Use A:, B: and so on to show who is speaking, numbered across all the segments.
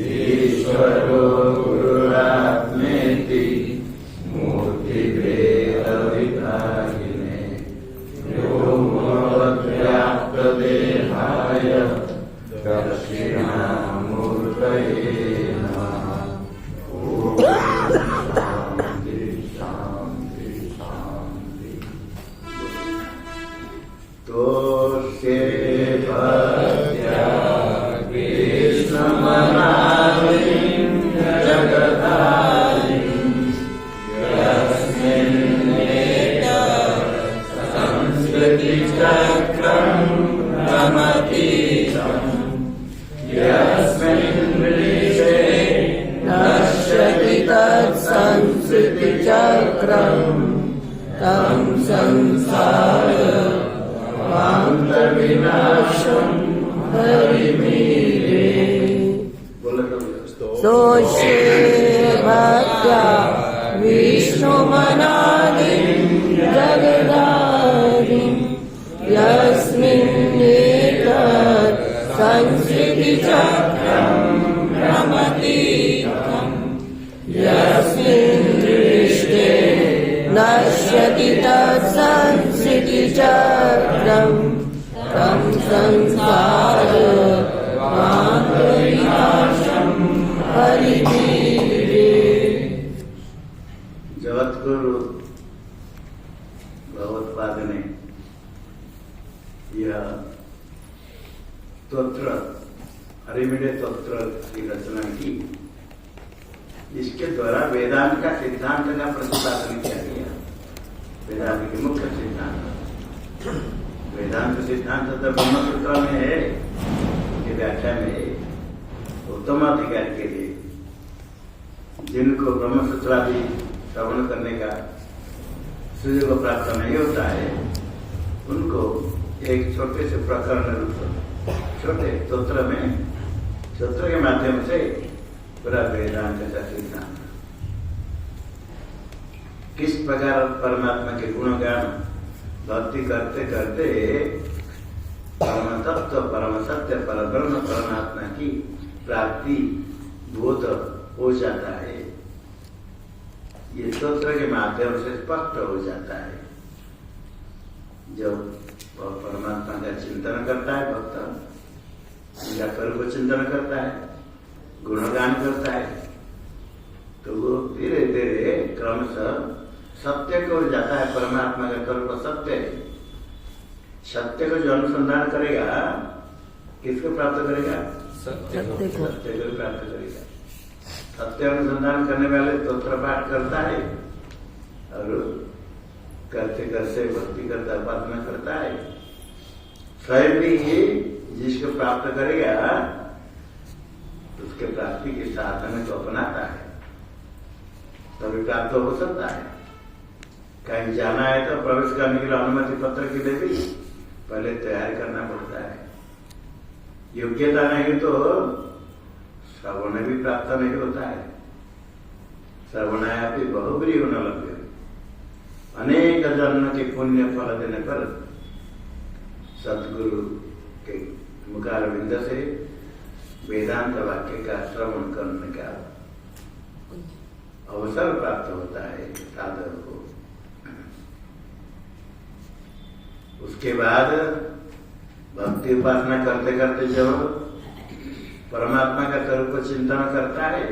A: ईश्वरो गुरुरात्मेति मूर्तिभेदविभागिने व्योमवद्व्याप्तदेहाय दक्षिणामूर्तये नमः। ॐ शान्ति शान्ति शान्ति। तोष्ये भक्त्या कृष्णमनालिं जगदालिं संस्कृतिचक्रं भ्रमतीतं यस्मिन् विश्वे नश्यति तत्संस्कृतिचक्रं तं संसारवान्तविनाशं हरिमीरे। सोष्ये भक्त्या विष्णुमनादिं जगदादिं यस्मिन्नेतत् संस्कृतिचक्रं भ्रमतीतं यस्मिन् दृष्टे नश्यति तत्संस्कृतिचक्रं तं संसारवान्तविनाशं हरिमीरे।
B: जगद्गुरु भगवत्पाद ने यह तोत्र हरिमीरे तोत्र की रचना की। इसके द्वारा वेदांत का सिद्धांत का प्रतिपादन किया गया। वेदांत के मुख्य सिद्धांत वेदांत सिद्धांत तो ब्रह्मसूत्र में है, उनकी व्याख्या में है। उत्तम अधिकारी के लिए जिनको ब्रह्मसूत्रादि श्रवण करने का सुयोग प्राप्त नहीं होता है, उनको एक छोटे से प्रकरण रूप छोटे स्तोत्र में स्तोत्र के माध्यम से पूरा वेदांत का सिद्धांत किस प्रकार परमात्मा के गुणगान भक्ति करते करते परम तत्व परम सत्य परब्रह्म परमात्मा की प्राप्ति बोध हो जाता है। ये स्तोत्र के माध्यम से स्पष्ट हो जाता है। जब परमात्मा का चिंतन करता है भक्त, उनका स्वरूप चिंतन करता है, गुणगान करता है, तो वो धीरे धीरे क्रमशः सत्य को जाता है। परमात्मा का स्वरूप सत्य है। सत्य को जो अनुसंधान करेगा, किसको प्राप्त करेगा? सत्य को प्राप्त करेगा। सत्य अनुसंधान करने वाले स्तोत्र पाठ करता है और करते करते भक्ति करता उपासना करता है। स्वयं भी जिसको प्राप्त करेगा उसके प्राप्ति के साधन को अपनाता है, तभी प्राप्त हो सकता है। कहीं जाना है तो प्रवेश करने के लिए अनुमति पत्र के लिए भी पहले तैयारी करना पड़ता है। योग्यता नहीं तो श्रवण भी प्राप्त नहीं होता है। श्रवणाया भी बहुब्री होने लगे। अनेक जन्म के पुण्य फल देने पर सदगुरु के मुखारविंद से वेदांत वाक्य का श्रवण करने का अवसर प्राप्त होता है साधक को। उसके बाद भक्ति उपासना करते करते जब परमात्मा का स्वरूप चिंतन करता है,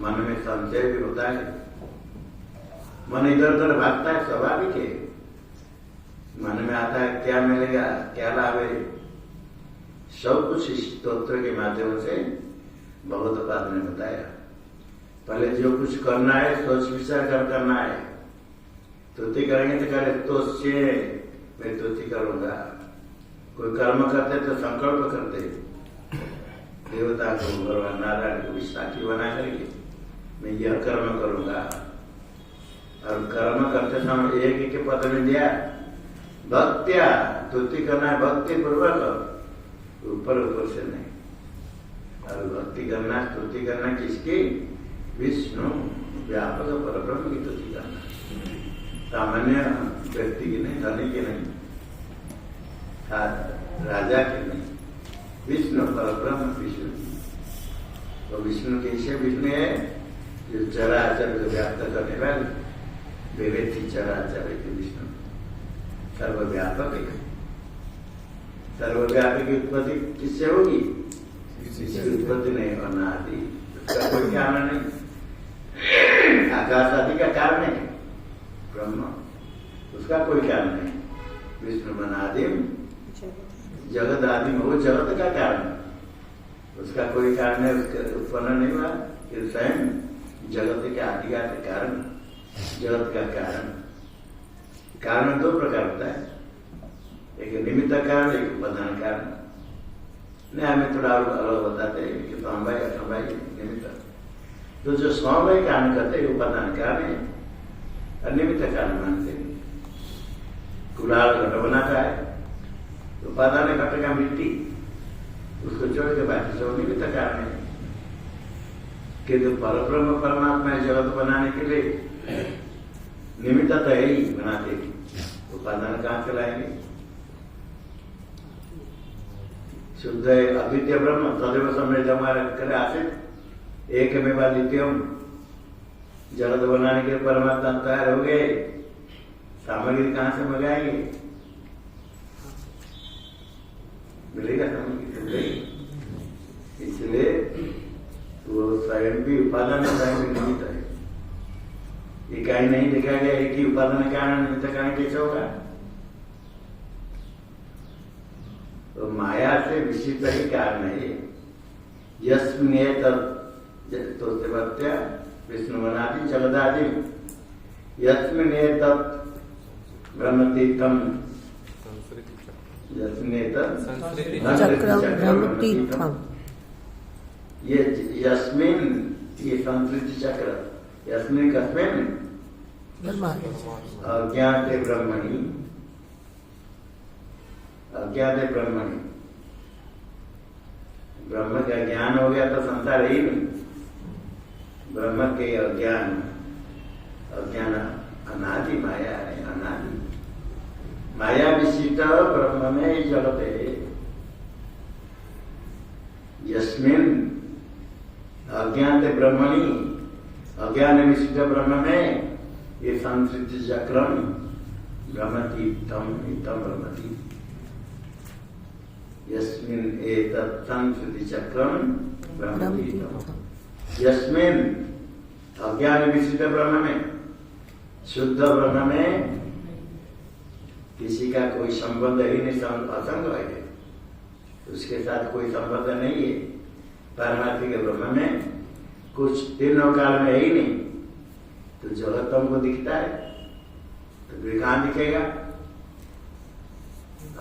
B: मन में संशय भी होता है, मन इधर उधर भागता है, स्वाभाविक है। मन में आता है क्या मिलेगा, क्या लाभ है। सब कुछ इस स्तोत्र के माध्यम से भगवत्पाद ने बताया। पहले जो कुछ करना है सोच विचार कर करना है। स्तुति करेंगे तो करे तो से मैं स्तुति करूंगा। कोई कर्म करते तो संकल्प करते, देवता को भगवान नारायण को साक्षी बना करके मैं यह कर्म करूंगा। और कर्म करते समय एक के पद में दिया भक्त्या, स्तुति करना है भक्ति पूर्वक, ऊपर ऊपर से नहीं। और भक्ति करना स्तुति करना किसकी? विष्णु व्यापक परब्रह्म की स्तुति करना, सामान्य व्यक्ति की नहीं, धनी की नहीं, राजा की नहीं, विष्णु पर ब्रह्म विष्णु। तो विष्णु कैसे विष्णु है? जो चराचर को व्याप्त करने वाले विवेकी चराचर के विष्णु सर्वव्यापक है। सर्वव्यापक की उत्पत्ति किससे होगी? इसकी उत्पत्ति नहीं होना आदि, उसका कोई कारण नहीं। आकाश आदि का कारण है ब्रह्म, उसका कोई कारण नहीं। विष्णु मनादिम जगत आदि, वो जगत का कारण, उसका कोई कारण है, उसका उत्पन्न नहीं हुआ। फिर स्वयं जगत के आदि का कारण, जगत का कारण। कारण दो प्रकार होता है, एक निमित्त कारण, एक उपादान कारण। नहीं, हमें थोड़ा अलग बताते हैं कि समवाय असमवाय निमित्त। तो जो समवाय कारण करते हैं उपादान कारण है, और निमित्त कारण मानते हैं। कुलाल घट बनाता है, उपादान घट का मिट्टी, उसको छोड़ के बाकी सब निमित्त कारण है। किंतु परब्रह्म परमात्मा जगत बनाने के लिए निमित्त तो है ही, बनाते उपादान कहाँ से लाएंगे? शुद्ध अद्वितीय ब्रह्म तदेव समृद्ध हमारे करे आसित एक में द्वितीयम। जगत बनाने के परमात्मा तैयार हो गए, सामग्री कहाँ से मंगाएंगे? मिलेगा सामग्री? इसलिए वो स्वयं भी उपादान स्वयं भी निमित्त है। ये कहीं नहीं देखा गया एक ही उपादान कारण निमित्त कारण कैसे होगा? तो माया से विशिष्ट ही कारण है। यस्मिन् तो विष्णु मनादि जगदादि यस्मिन् ब्रह्मतीर्थम,
A: ब्रह्मतीर्थम,
B: ये यस्मिन्, ये संस्कृति चक्र, यस्मिन् कस्मिन् अज्ञाते ब्रह्मणि, अज्ञाते ब्रह्मणि। ब्रह्म का ज्ञान हो गया तो संसार ही नहीं। ब्रह्म के अज्ञान, अज्ञान अनादि माया है, अनादि माया विशिष्ट ब्रह्म में ही जगत है। यस्मिन् अज्ञाते ब्रह्मणि, अज्ञान विशिष्ट ब्रह्म में ये संस्कृति चक्रम ब्रह्मतीर्थम, इतम ब्रह्मतीर्थ। यस्मिन् एतत् संस्कृति चक्रम ब्रह्मतीर्थम। यस्मिन् अज्ञान विशिष्ट ब्रह्म में, शुद्ध ब्रह्म में किसी का कोई संबंध ही नहीं, असंग है, उसके साथ कोई संबंध नहीं है। पारमार्थिक ब्रह्म में कुछ तीनों काल में है ही नहीं। तो जगत तुमको दिखता है तो फिर कहाँ दिखेगा?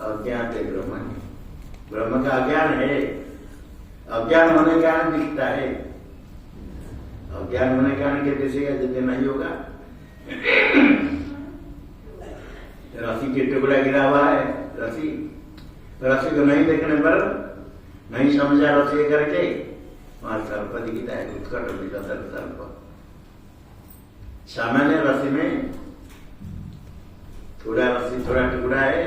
B: अज्ञान है ब्रह्म, ब्रह्म का अज्ञान है, अज्ञान होने के कारण दिखता है। अज्ञान होने के कारण के दिखेगा, जितने नहीं होगा। रस्सी के टुकड़ा गिरा हुआ है, रस्सी, तो रस्सी को नहीं देखने पर नहीं समझा रस्सी करके वहां सर्प दिखता है, उत्कट दिखता सर्प। सामान्य रस्सी में थोड़ा रस्सी, थोड़ा टुकड़ा है,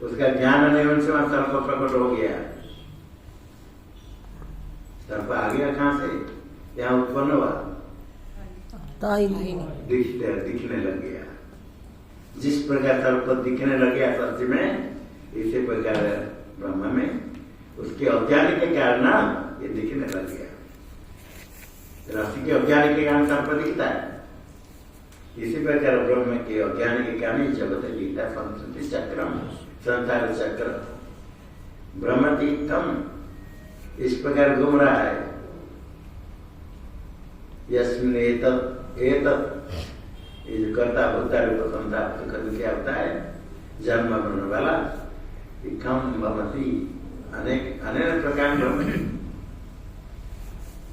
B: उसका ज्ञान नहीं होने से वहां सर्प प्रकट हो गया। सर्प आ गया कहां से? यहाँ उत्पन्न हुआ, दिखने लग गया। जिस प्रकार सर्प दिखने लग गया सत्य में, इसी प्रकार ब्रह्म में उसके अज्ञान के कारण ये दिखने लग गया। राशि के अज्ञान के कारण सर्प दिखता है, इसी प्रकार ब्रह्म के अज्ञान के कारण जगत दिखता है। संस्कृति चक्रम, संसार चक्र ब्रह्मतीर्थम इस प्रकार घूम रहा है। यस्मिन् एतत्, ये जो कर्ता होता है रूप संसार, तो कभी क्या होता है? जन्म बनने वाला इकम भवति, अनेक प्रकार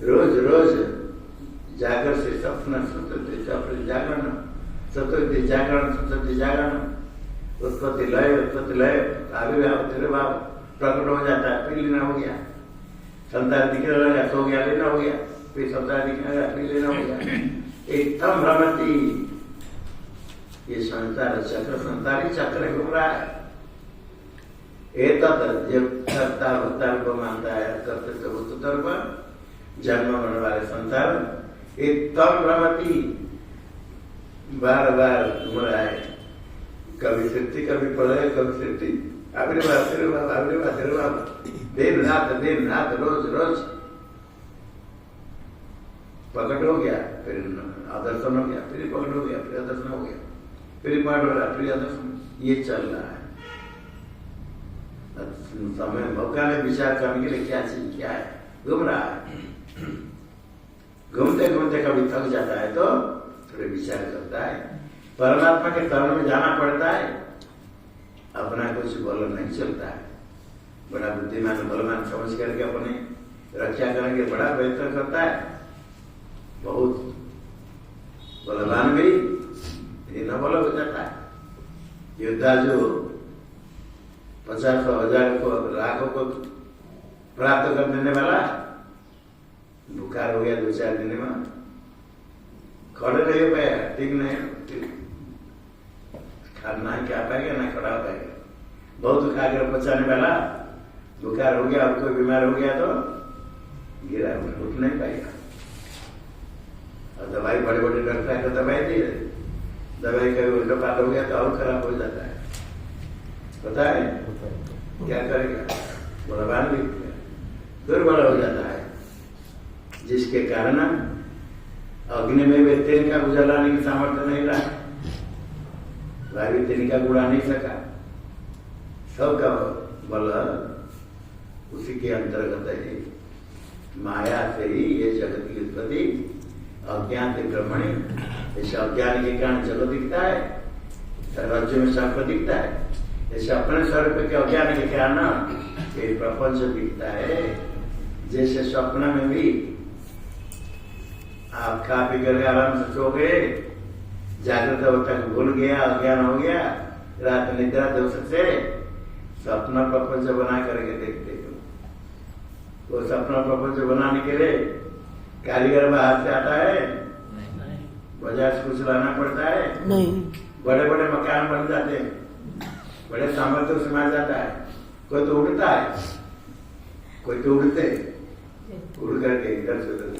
B: रोज रोज जागर से स्वप्न, स्वप्न जागरण, सत्य जागरण, सत्य जागरण, उत्पत्ति लय, आविर्भाव तिरुभाव प्रकट हो जाता है, फिर लेना हो गया। संसार दिखने लगा, सो गया, लेना हो गया, फिर संसार दिखने लगा, फिर लेना हो गया। एकदम भ्रमति, ये संसार चक्र, संसारी चक्र घूम रहा है। एतत् जो कर्ता भोक्ता को मानता है, कर्तृत्व वस्तुत्व पर जन्म होने वाले संसार तम भ्रमति, बार बार घूम रहा है, कभी सृष्टि कभी प्रलय कभी सृष्टि, आविर्भाव दिन रात रोज रोज पकड़ हो गया, फिर आदर्शन हो गया, फिर पकड़ हो गया, फिर आदर्शन हो गया, फिर पकड़ हो रहा, फिर आदर्शन, ये चल रहा है। समय मौका में विचार करने के लिए क्या चीज क्या है, घूम रहा है। घूमते घूमते कभी थक जाता है तो थोड़े विचार करता है, परमात्मा के तरण में जाना पड़ता है, अपना कुछ बल नहीं चलता है। बड़ा बुद्धिमान बलवान समझ करके अपने रक्षा करने के बड़ा प्रयत्न करता है, बहुत बलवान भी न बल हो जाता है। योद्धा जो 50,000 को लाखों को प्राप्त कर देने वाला बुखार हो गया 2-4 दिन में, खड़े नहीं हो पाया, ठीक नहीं, खाना ही क्या पाएगा ना खड़ा हो पाएगा। बहुत खा कर पचाने वाला बुखार हो गया, कोई बीमार हो गया तो गिरा, उठ नहीं पाएगा। और दवाई बड़े बड़े डॉक्टर है तो दवाई दी, दवाई कभी उल्टा पाल हो गया तो और खराब हो जाता है, पता है क्या करेगा, बलवान भी दुर्बल हो जाता है, जिसके कारण अग्नि में भी तेल का जलाने की सामर्थ्य नहीं रहा, वायु तेल का गुड़ा नहीं सका, सबका बल उसी के अंतर्गत है। माया से ही ये जगत की उत्पत्ति, अज्ञान के ब्रह्मणी, इस अज्ञान के कारण जगत दिखता है, राज्य में सर्प दिखता है, जैसे अपने स्वरूप के अज्ञान के कारण ये प्रपंच दिखता है। जैसे स्वप्न में भी आप खा पी कर आराम से सो गए, जागृत अवस्था को भूल गया, अज्ञान हो गया, रात निद्रा दोष से सपना प्रपंच बना करके देखते हो। वो सपना प्रपंच बनाने के लिए कारीगर बाहर से आता है, बाजार से कुछ लाना पड़ता है,
A: नहीं,
B: बड़े बड़े मकान बन जाते हैं, बड़े सामर्थ्य से मार जाता है। कोई तो उड़ता है, कोई तो उड़ते उड़ करके इधर से उधर,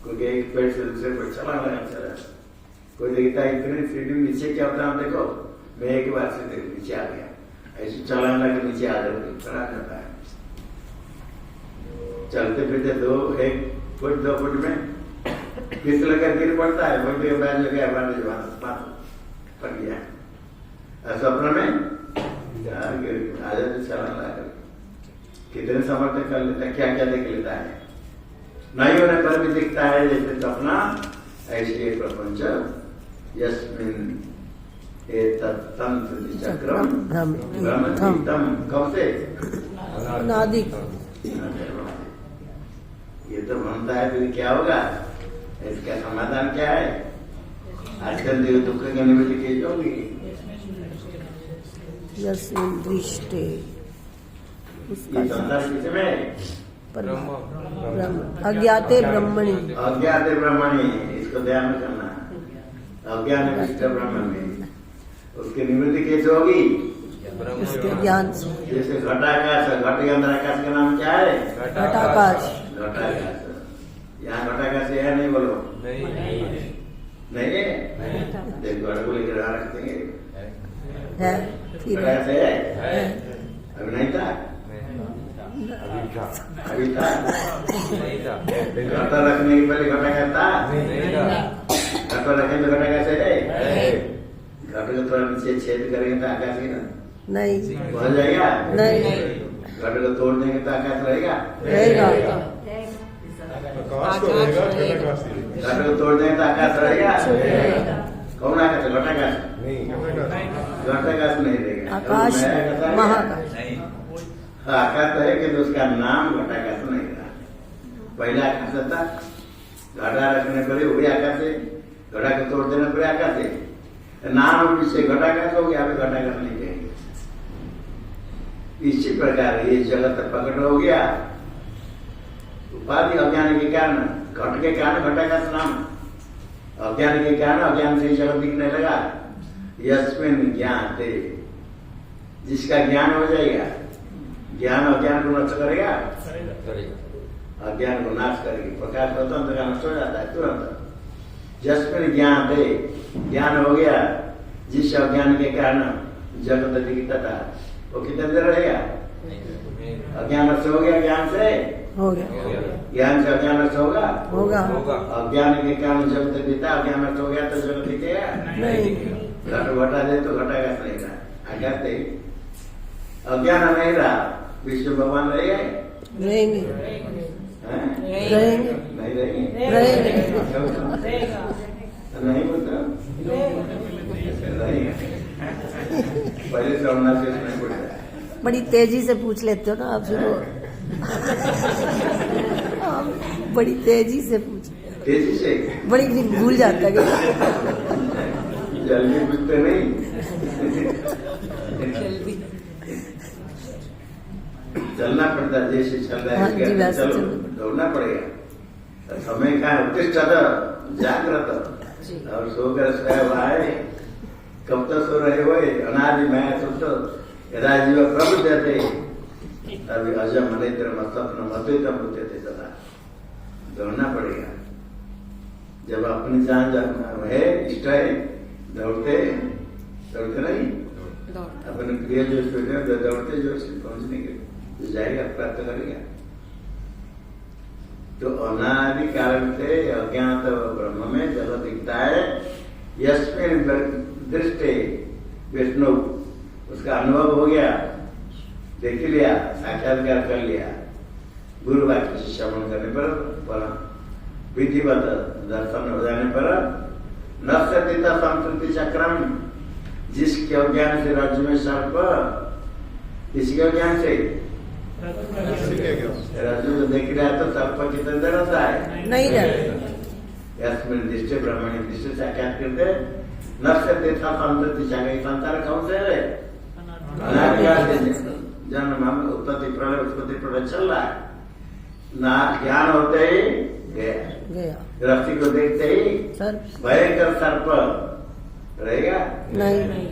B: कोई एक पेड़ से दूसरे पेड़ चला चला, कोई देखता है इतने सीढ़ी नीचे क्या होता है, देखो मैं एक बार से नीचे आ गया, ऐसे चलाना के नीचे आ जाते चला जाता है। चलते फिरते 1 फुट 2 फुट में फिसल कर गिर पड़ता है, कोई भी बैठ गया पड़ गया। स्वप्न में आ जाते चलाना लगा, कितने समर्थन कर लेता है, क्या क्या देख लेता है, नहीं होने पर भी दिखता है जैसे सपना, ऐसे प्रपंच यस्मिन् एतत् चक्रम भ्रमतीतम, कब से
A: अनादि।
B: ये तो भ्रमता है, फिर क्या होगा, इसका समाधान क्या है? आजकल जो दुख की निवृत्ति की होगी,
A: यस्मिन् दृष्टे,
B: ये संसार किसमें,
A: अज्ञाते ब्रह्मणि,
B: अज्ञाते ब्रह्मणि, इसको ध्यान में करना। अज्ञान विशिष्ट ब्रह्म में उसकी निवृत्ति कैसे होगी,
A: उसके ज्ञान से।
B: जैसे घटाकाश, घट के अंदर आकाश का नाम क्या है,
A: घटाकाश।
B: घटाकाश, यहाँ घटाकाश है नहीं, बोलो नहीं है, देखो घट को लेकर रखते
A: है,
B: घटाकाश है, अभी नहीं था, अभी था, घटा रखने के पहले घटाकाश था, घटा रखें तो घटाकाश है, घट को थोड़ा नीचे छेद करेंगे तो आकाश ही ना
A: नहीं
B: बन जाएगा,
A: नहीं,
B: घट को तोड़ देंगे तो आकाश रहेगा,
A: रहेगा,
B: घट को तोड़ देंगे तो आकाश रहेगा, कौन आकाश, घटाकाश, घटाकाश नहीं रहेगा,
A: आकाश महाकाश,
B: आकाश है कि उसका नाम घटाकाश नहीं रहा। पहला आकाश था, घटा रखने पर वो भी आकाश है, घटा को तोड़ देने पर आकाश है, नाम पीछे घटाकाश हो गया, अभी घटाकाश नहीं कहेंगे। इसी प्रकार ये जगत प्रकट हो गया, उपाधि अज्ञान के कारण, घट के कारण घटाकाश नाम, अज्ञान के कारण अज्ञान से जगत दिखने लगा। यस्मिन् ज्ञाते, जिसका ज्ञान हो जाएगा, ज्ञान अज्ञान को नष्ट करेगा,
C: करेगा।
B: अज्ञान को नाश करेगी। प्रकाश स्वतंत्र का नष्ट हो जाता है तुरंत। जिसमें ज्ञान है, ज्ञान हो गया, जिस अज्ञान के कारण जगत दिखता था वो कितने देर रहेगा? अज्ञान नष्ट हो गया, ज्ञान से
A: हो गया,
B: ज्ञान से अज्ञान नष्ट होगा,
A: होगा
B: अज्ञान के कारण जगत दिखता, अज्ञान नष्ट हो गया तो जगत दिखेगा
A: नहीं,
B: घट घटा दे तो घटाएगा नहीं रहा। अज्ञात है, अज्ञान नहीं रहा, विष्णु भगवान रहेगा?
A: रहेंगे,
B: हैं?
A: रहेंगे,
B: नहीं रहेंगे,
A: रहेंगे,
B: नहीं बोलते रहेगा। पहले से होना से नहीं पड़ेगा।
A: बड़ी तेजी से पूछ लेते हो ना आप शुरू आप बड़ी तेजी से पूछ,
B: तेजी से
A: बड़ी भूल जाता है
B: जल्दी पूछते नहीं। चलना पड़ता है, जैसे चल रहा
A: हाँ जी,
B: है
A: वैसे
B: चलो,
A: चलना।
B: दौड़ना पड़ेगा। समय का उत्कृष्ट जागृत और सोकर सोया हुआ है। कब तक सो रहे हो? अनादि मैं सुप्त यदा जीव प्रबुद्ध थे तभी अजम अनिद्र स्वप्न अद्वैतम होते थे। सदा दौड़ना पड़ेगा। जब अपनी जान है, इष्ट है, दौड़ते नहीं, अपने प्रिय जो दौड़ते जो पहुंचने के तो जाएगा, प्राप्त करेगा। तो अनादि कारण से अज्ञात ब्रह्म में जब दिखता है, यस्मिन दृष्टि विष्णु, उसका अनुभव हो गया, देख लिया, साक्षात्कार कर लिया। गुरु वाक्य से श्रवण करने पर विधिवत दर्शन हो जाने पर नष्टता संस्कृति चक्रम, जिसके अज्ञान से राज्य में सर्प, किसके अज्ञान से राज्य को देख रहा है तो सर्प कितने देर रहता है? नहीं रहता। यस्मिन दृष्टि ब्रह्मणी दृष्टि साक्षात करते नष्टता संस्कृति चक्र, संसार कौन से है? जन्म उत्पत्ति प्रलय उत्पत्ति प्रलय चल रहा है ना। ज्ञान होते ही गया, रस्सी को देखते ही भयंकर सर्प रहेगा नहीं,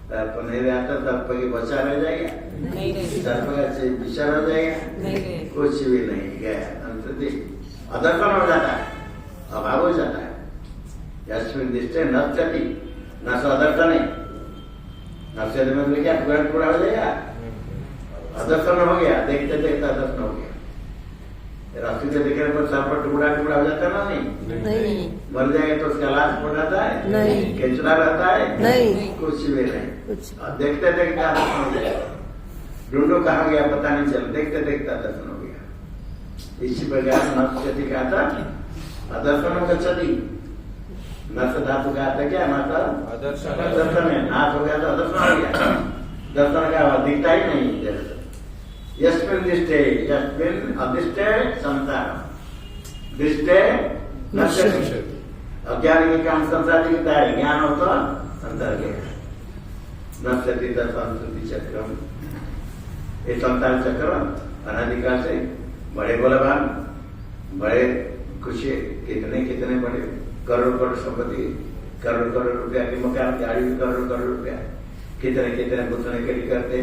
B: सर्प नहीं रहता, सर्प की बचा रह जाएगा, सर्प का विचार हो जाएगा, कुछ भी नहीं गया, अंत अदर्शन हो जाता है, अभाव हो जाता है। यस्मिन दृष्टि नश्यति, न सदर्शन है, नश्यति मतलब क्या? पूरा हो जाएगा, अदर्शन हो गया, देखते देखते अदर्शन हो गया। रास्ते से देखने पर सर्प टुकड़ा टुकड़ा हो जाता है ना? नहीं, मर जाएगा तो उसका लाश पड़ जाता है? नहीं, केचड़ा रहता है? नहीं, कुछ भी नहीं, कुछ देखते देखते दर्शन हो गया। ढूंढो कहाँ गया पता नहीं चल, देखते देखते दर्शन हो गया। इसी प्रकार नश्यति का था अदर्शन गच्छति, नष्ट धातु का आता क्या? दर्शन है, नाश हो गया तो अदर्शन हो गया, दर्शन का दिखता ही नहीं। यस्मिन दृष्टे, यस्मिन अदृष्टे संसार, दृष्टे नश्यति, अज्ञान के काम संसार दिखता है, ज्ञान हो तो संसार के नश्यति संस्कृति चक्रम। ये संसार चक्र अनादिकाल से बड़े बलवान, बड़े खुशी, कितने कितने बड़े करोड़ करोड़ संपत्ति, करोड़ करोड़ रुपया के मकान, गाड़ी भी करोड़ करोड़ रुपया, कितने कितने बुतने के लिए करते।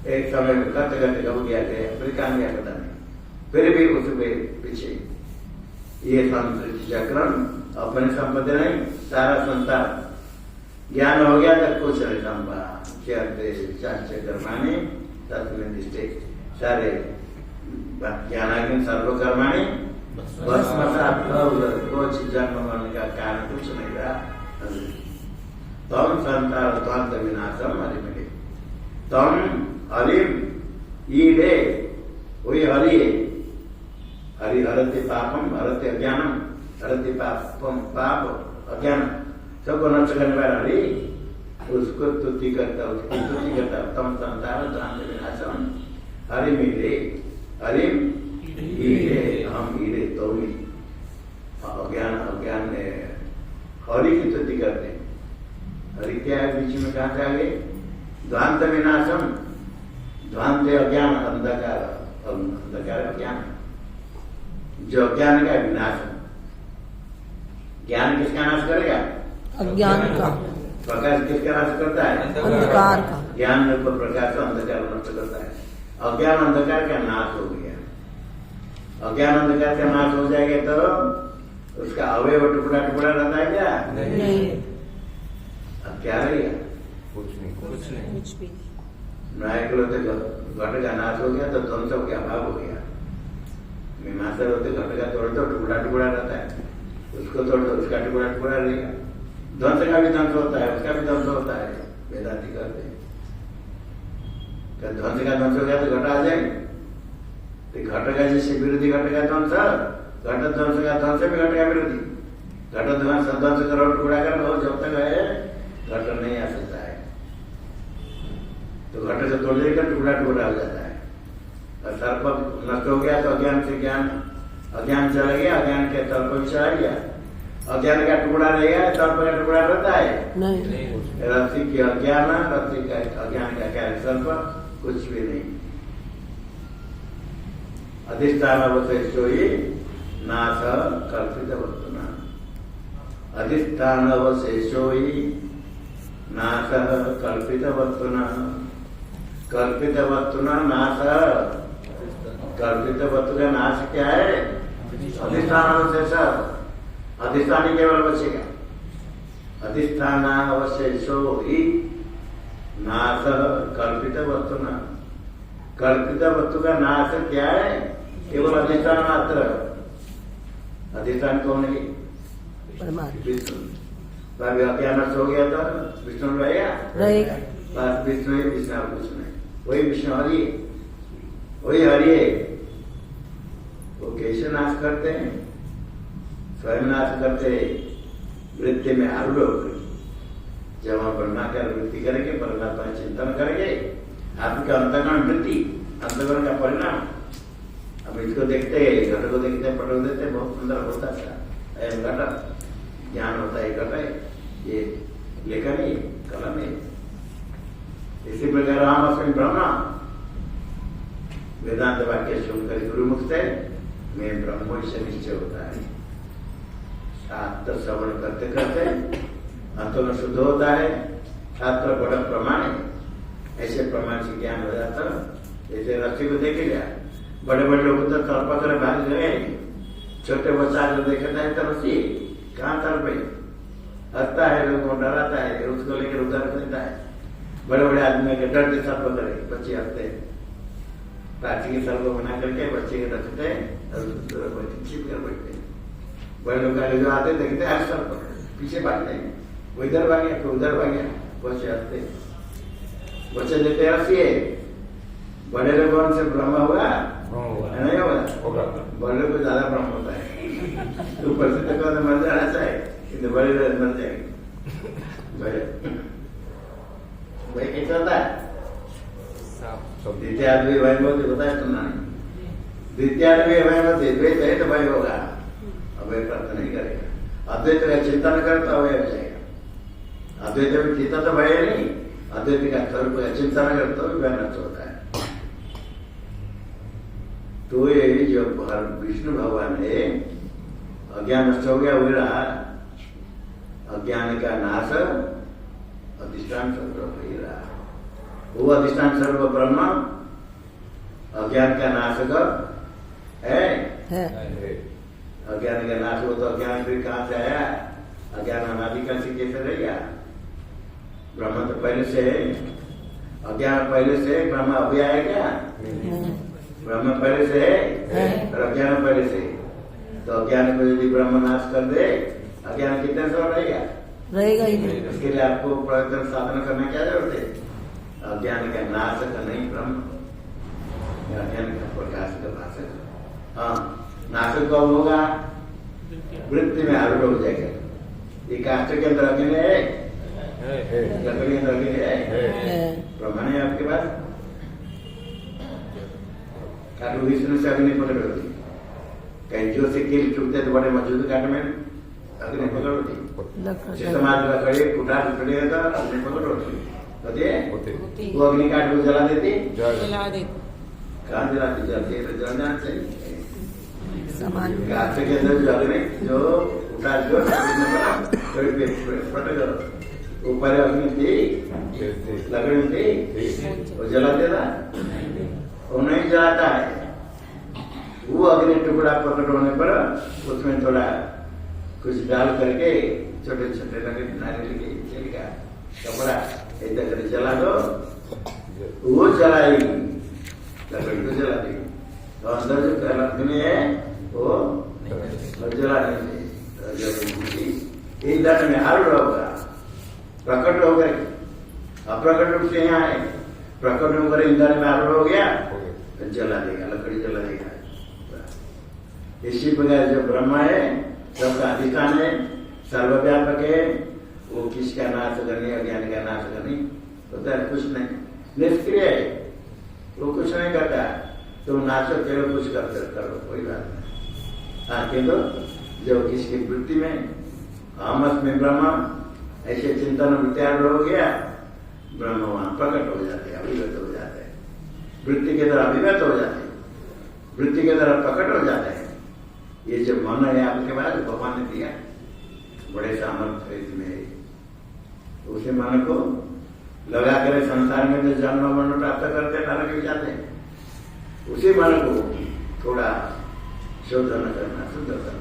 B: एक समय में करते करते हो गया थे, अफ्रीका में पता नहीं, फिर भी उसके पीछे ये संस्कृति चक्रम, अपने संपत्ति नहीं, सारा संसार ज्ञान हो गया तक कुछ नहीं संभा चाचे कर्माणी तत्व दृष्टि, सारे ज्ञानाग्नि सर्वकर्माणी बस कुछ जन्म मन का कारण कुछ नहीं रहा। तम संसार ध्वंस विनाशम हरिमिले, तम हरिम ईडे, वही हरि है। हरि हरते पापम, हरते अज्ञानम, हरते पापम पाप अज्ञान, सबको नष्ट करने वाला हरि, उसको स्तुति करता, उसकी स्तुति करता। तम संसार ध्वंस विनाशम हरिमिले, हरिम ईडे, हम ईडे तो ही अज्ञान अज्ञान हरि की स्तुति करते। हरि क्या है? बीच में कहा था आगे ध्वांत विनाशम, ध्वांत अज्ञान, अंधकार, अंधकार अज्ञान, जो अज्ञान का विनाश। ज्ञान किसका नाश करेगा?
A: अज्ञान का।
B: प्रकाश किसका नाश करता है?
A: अंधकार का।
B: ज्ञान को प्रकाश को अंधकार नष्ट करता है। अज्ञान अंधकार का नाश हो गया। अज्ञान अंधकार का नाश हो जाएगा तो उसका अवयव टुकड़ा टुकड़ा रहता है क्या?
A: नहीं,
B: अब क्या रहेगा?
C: कुछ नहीं।
A: कुछ भी
B: न्यायिक होते घट का नाश हो गया तो ध्वंस हो गया, अभाव हो गया। मीमांसा होते घट का तोड़ दो टुकड़ा टुकड़ा रहता है, उसको तोड़ दो उसका टुकड़ा टुकड़ा रहेगा। ध्वंस का भी ध्वंस होता है, उसका भी ध्वंस होता है, वेदांति कहते हैं। ध्वंस का ध्वंस हो गया तो घट आ जाएंगे, तो घट का जैसे विरोधी घट का ध्वंस, घट ध्वंस का ध्वंस भी घट का विरोधी। घट ध्वंस ध्वंस करो टुकड़ा कर लो, जब तक है घट नहीं आ सकता है। तो घट से तोड़ देगा टुकड़ा टुकड़ा हो जाता है। और सर्प नष्ट हो गया तो अज्ञान से ज्ञान, अज्ञान चला गया, अज्ञान के सर्प भी चला गया। अज्ञान का टुकड़ा रहेगा, सर्प का टुकड़ा रहता है
A: नहीं,
B: रस्सी के अज्ञान, रस्सी का अज्ञान का क्या है? सर्प कुछ भी नहीं। अधिष्ठान अवशेषो ही नाश कल्पित वस्तुना, अधिष्ठान अवशेषो ही नाश कल्पित वस्तुना, कल्पित वस्तुना नाश। कल्पित वस्तु का नाश क्या है? अधिष्ठान अवशेष, अधिष्ठान ही केवल बचेगा। अधिष्ठान अवशेषो ही नाश कल्पित वस्तुना, कल्पित वस्तु का नाश क्या है? केवल अधिष्ठान मात्र। अधिष्ठान कौन है?
A: परमात्मा
B: विष्णु। भाई अज्ञान नष्ट हो गया तो विष्णु रहेगा, बस विष्णु ही विष्णु, कुछ नहीं। वही विष्णु हरि, वही हरि है। वो कैसे नाश करते हैं? स्वयं नाश करते हैं वृत्ति में आरूढ़ होकर। जब हम ब्रह्माकार वृत्ति करेंगे, परमात्मा चिंतन करेंगे, आपका अंतःकरण वृत्ति, अंतःकरण का परिणाम। हम इसको देखते हैं, घट को देखते हैं, पट को देखते हैं, बहुत सुंदर होता है घट, ज्ञान होता है घट है, ये लेखन ही कलम है। इसी प्रकार हम अस्मिन् ब्रह्म, वेदांत वाक्य सुनकर गुरुमुख से मैं ब्रह्म से निश्चय होता है। शास्त्र श्रवण करते करते अंत में शुद्ध होता है। शास्त्र बड़ा प्रमाण है, ऐसे प्रमाण से ज्ञान हो जाता है। जैसे रस्सी को देखे गया, बड़े बड़े लोग तो तड़पा कर भाग गए, छोटे बच्चा जो देखता है तो रस्सी कहाँ तड़पे, हंसता है, लोगों को डराता है, उसको लेकर उधर देता है। बड़े बड़े आदमी के डर के सर्प करे, बच्चे हंसते हैं। प्राची के सर्प बना करके बच्चे के रखते हैं और छिप कर बैठते हैं। बड़े लोग जो आते देखते हैं सर्प, पीछे भागते हैं, वो इधर भाग गया, उधर भाग गया, बच्चे हंसते हैं। बच्चे देते हंसिए, बड़े लोगों से ब्रह्म हुआ नहीं होगा, बड़े लोग को ज्यादा भ्रम होता है। तो ऊपर से तो मर जाना चाहिए, किंतु बड़े लोग मर जाएंगे। बड़े वही कैसे होता है? द्वितीय आदमी भय होती होता है, सुनना नहीं। द्वितीय आदमी भय होती, द्वैत है तो भय होगा, अभय प्राप्त नहीं करेगा। अद्वैत का चिंतन कर तो अभय हो जाएगा। अद्वैत में चिंतन तो भय नहीं, अद्वैत का स्वरूप का चिंतन कर तो भी भय नष्ट होता है। तो ये जो विष्णु भगवान है, अज्ञान नष्ट हो गया, वही रहा। अज्ञान का नाश अधिष्ठान स्वरूप ही रहा। वो अधिष्ठान स्वरूप ब्रह्म अज्ञान का नाशक है। अज्ञान का नाश हो तो अज्ञान फिर कहाँ से आया? अज्ञान अनादिकाल से कैसे रहेगा? ब्रह्म तो पहले से है, अज्ञान पहले से, ब्रह्म अभी आया क्या? ब्रह्म पहले से है और अज्ञान पहले से। तो अज्ञान को यदि ब्रह्म नाश कर दे, अज्ञान कितने समय रहेगा
A: ही नहीं।
B: उसके लिए आपको प्रयत्न साधन करने क्या जरूरत है? अज्ञान का नाश का नहीं, ब्रह्म अज्ञान का प्रकाश का नाशक। हाँ, नाशक कब होगा? वृत्ति में आरूढ़ हो जाएगा। ये काष्ठ के अंदर अग्नि है, लकड़ी के अंदर अग्नि है, प्रमाण है आपके पास। काट विष्णु से अग्नि पकड़ होती, कहीं जो से कील चुभते तो बड़े मजबूत काट में अग्नि पकड़ होती। समाज लकड़ी कुठार लकड़ी रहता, अग्नि पकड़ होती होती। वो अग्नि काट को जला देती, कहाँ जलाती? जलती है तो जल जाना चाहिए। काष्ठ के अंदर जो अग्नि जो उठा जो फट ऊपर अग्नि थी, लकड़ी थी, वो जला देता। वो नहीं जलाता है। वो अग्नि टुकड़ा प्रकट होने पर उसमें थोड़ा कुछ डाल करके छोटे छोटे नारियल के छिलका कपड़ा ऐसा करके जला दो, वो जलाएगी, लकड़ी को जला देगी। तो अंदर जो अग्नि है वो जला नहीं देगी। ईंधन में आरूढ़ होगा, प्रकट हो गए, अप्रकट रूप से यहाँ है, प्रकट होकर ईंधन में आरूढ़ हो गया तो जला देगा, लकड़ी जला देगा। इसी प्रकार जो ब्रह्म है सबका अधिष्ठान है, सर्वव्यापक है, वो किसका नाश करनी, अज्ञान का नाश करनी होता है, कुछ नहीं, निष्क्रिय है, वो कुछ नहीं करता। तुम नाचो केवल कुछ करते करो, कोई बात नहीं। हाँ, किंतु जो किसकी वृत्ति में हमस में ब्रह्म ऐसे चिंतन वित्यार हो गया, ब्रह्म वहां प्रकट हो जाते हैं, अभिव्यक्त हो जाते हैं, वृत्ति के तरह अभिव्यक्त हो जाते हैं, वृत्ति के तरह प्रकट हो जाते हैं। ये जो मन है आपके पास भगवान ने दिया, बड़े सामर्थ्य इसमें, उसी मन को लगा कर संसार में जो जन्म मरण प्राप्त करते नरक में जाते हैं, उसी मन को थोड़ा शोधन करना, शुद्ध करना।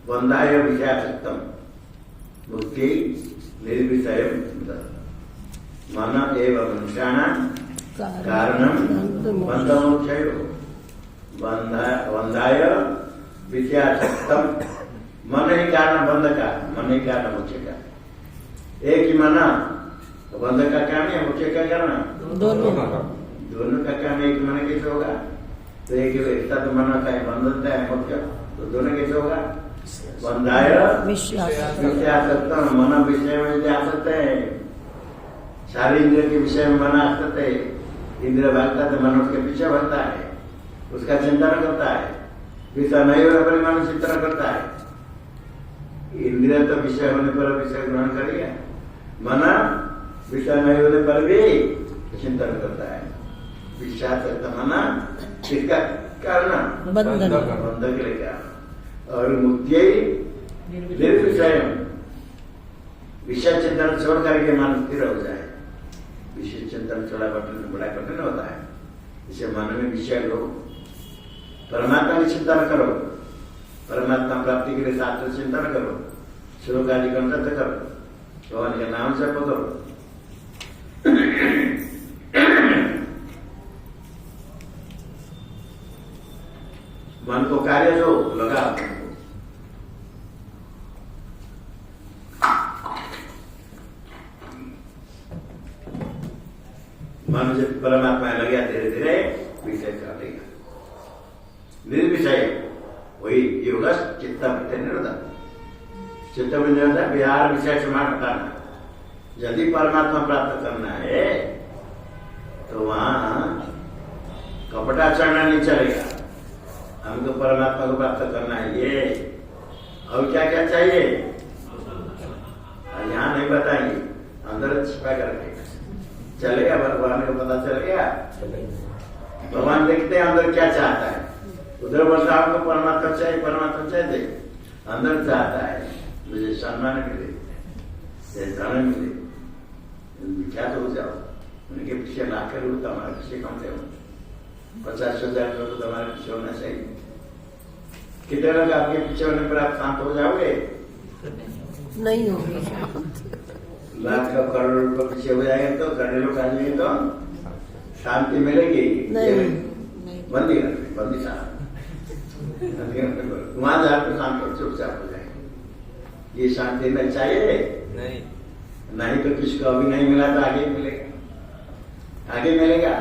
B: बंधाय विषयासक्तम मुक्ति निर्विषय मन एवं मनुष्याणां कारणम बंधमोक्षयो। बंधाय विषयासक्तम, मन ही कारण बंध का, मन ही कारण मोक्ष का। एक ही मन बंध का कारण है, मोक्ष का कारण दोनों का कारण एक मन कैसे होगा? तो एक साथ मन का है, बंधन है मोक्ष, तो दोनों कैसे होगा? बंधाय विषयासक्तम, मन विषय में आसक्त है, सारे इंद्रिय के विषय में मन आसक्त है, इंद्रिय भागता तो मन उसके पीछे भरता है, उसका चिंतन करता है, विषय नहीं होने पर मन चिंतन करता है। इंद्रिय तो विषय होने पर विषय ग्रहण करेगा, मन विषय नहीं होने पर भी चिंतन करता है। विषयासक्त मन किसका कारण? बंधन के लिए कारण। और मुक्ति निर्विषय, विषय चिंतन छोड़ करके मन स्थिर हो जाए। विषय चिंतन थोड़ा बड़ा कठिन होता है, इसे मन में विषय लो, परमात्मा की चिंतन करो, परमात्मा प्राप्ति के लिए शास्त्र चिंतन करो, श्लोक आदि कंठ करो, भगवान के नाम जप करो। मन को कार्य जो लगा, मन जब परमात्मा लग गया धीरे धीरे विषय काटेगा। निर्विषय वही योग चित्त निरोधक, चित्त में निरोधक बिहार विषय से मान हटाना। यदि परमात्मा प्राप्त करना है तो वहां कपटाचरण नहीं चलेगा। हमको परमात्मा को प्राप्त करना है, ये और क्या क्या चाहिए यहाँ नहीं बताएंगे, अंदर छिपा करके चलेगा। भगवान को पता चलेगा, भगवान देखते हैं अंदर क्या चाहता है। उधर बोलता आपको परमात्मा चाहिए, परमात्मा चाहिए, अंदर चाहता है मुझे सम्मान मिले, धन मिले, विख्यात हो जाओ, उनके पीछे लाकर हो तो हमारे पीछे कम से कम 50,000 लोग तो हमारे पीछे होना चाहिए। कितने लोग आपके पीछे होने पर आप शांत हो जाओगे?
A: नहीं होंगे।
B: लाख का करोड़ रुपये पीछे हो जाएंगे तो करोड़ों का जाएंगे तो शांति मिलेगी?
A: नहीं,
B: बंदी करते, बंदी साहब वहां जाकर शांत और चुपचाप हो जाएंगे। ये शांति में चाहिए नहीं तो किसको अभी नहीं मिला तो आगे मिलेगा, आगे मिलेगा।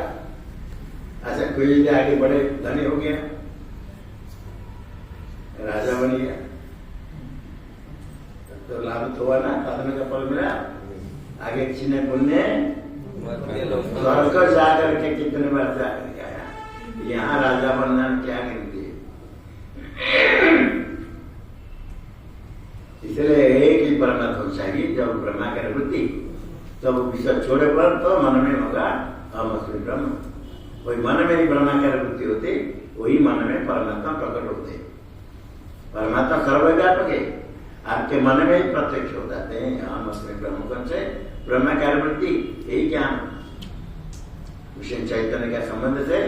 B: अच्छा कोई आगे बड़े धनी हो गया, राजा बन गया तो लाभ तो हुआ ना, साधन का फल मिला। आगे किसी ने पुण्य स्वर्ग जाकर के कितने बार जाकर के आया, यहाँ राजा बनना क्या गिनती है। इसलिए एक ही परमात्मा चाहिए। जब ब्रह्माकार वृत्ति तब विषय छोड़े पर तो मन में होगा अहम अस्मि ब्रह्म। वही मन में ही ब्रह्माकार वृत्ति होती, वही मन में परमात्मा प्रकट होते। परमात्मा सर्वव्यापक है, आपके मन में ही प्रत्यक्ष हो जाते हैं। हम अपने ब्रह्मकन से ब्रह्माकार वृत्ति, यही ज्ञान विषय चैतन्य का संबंध से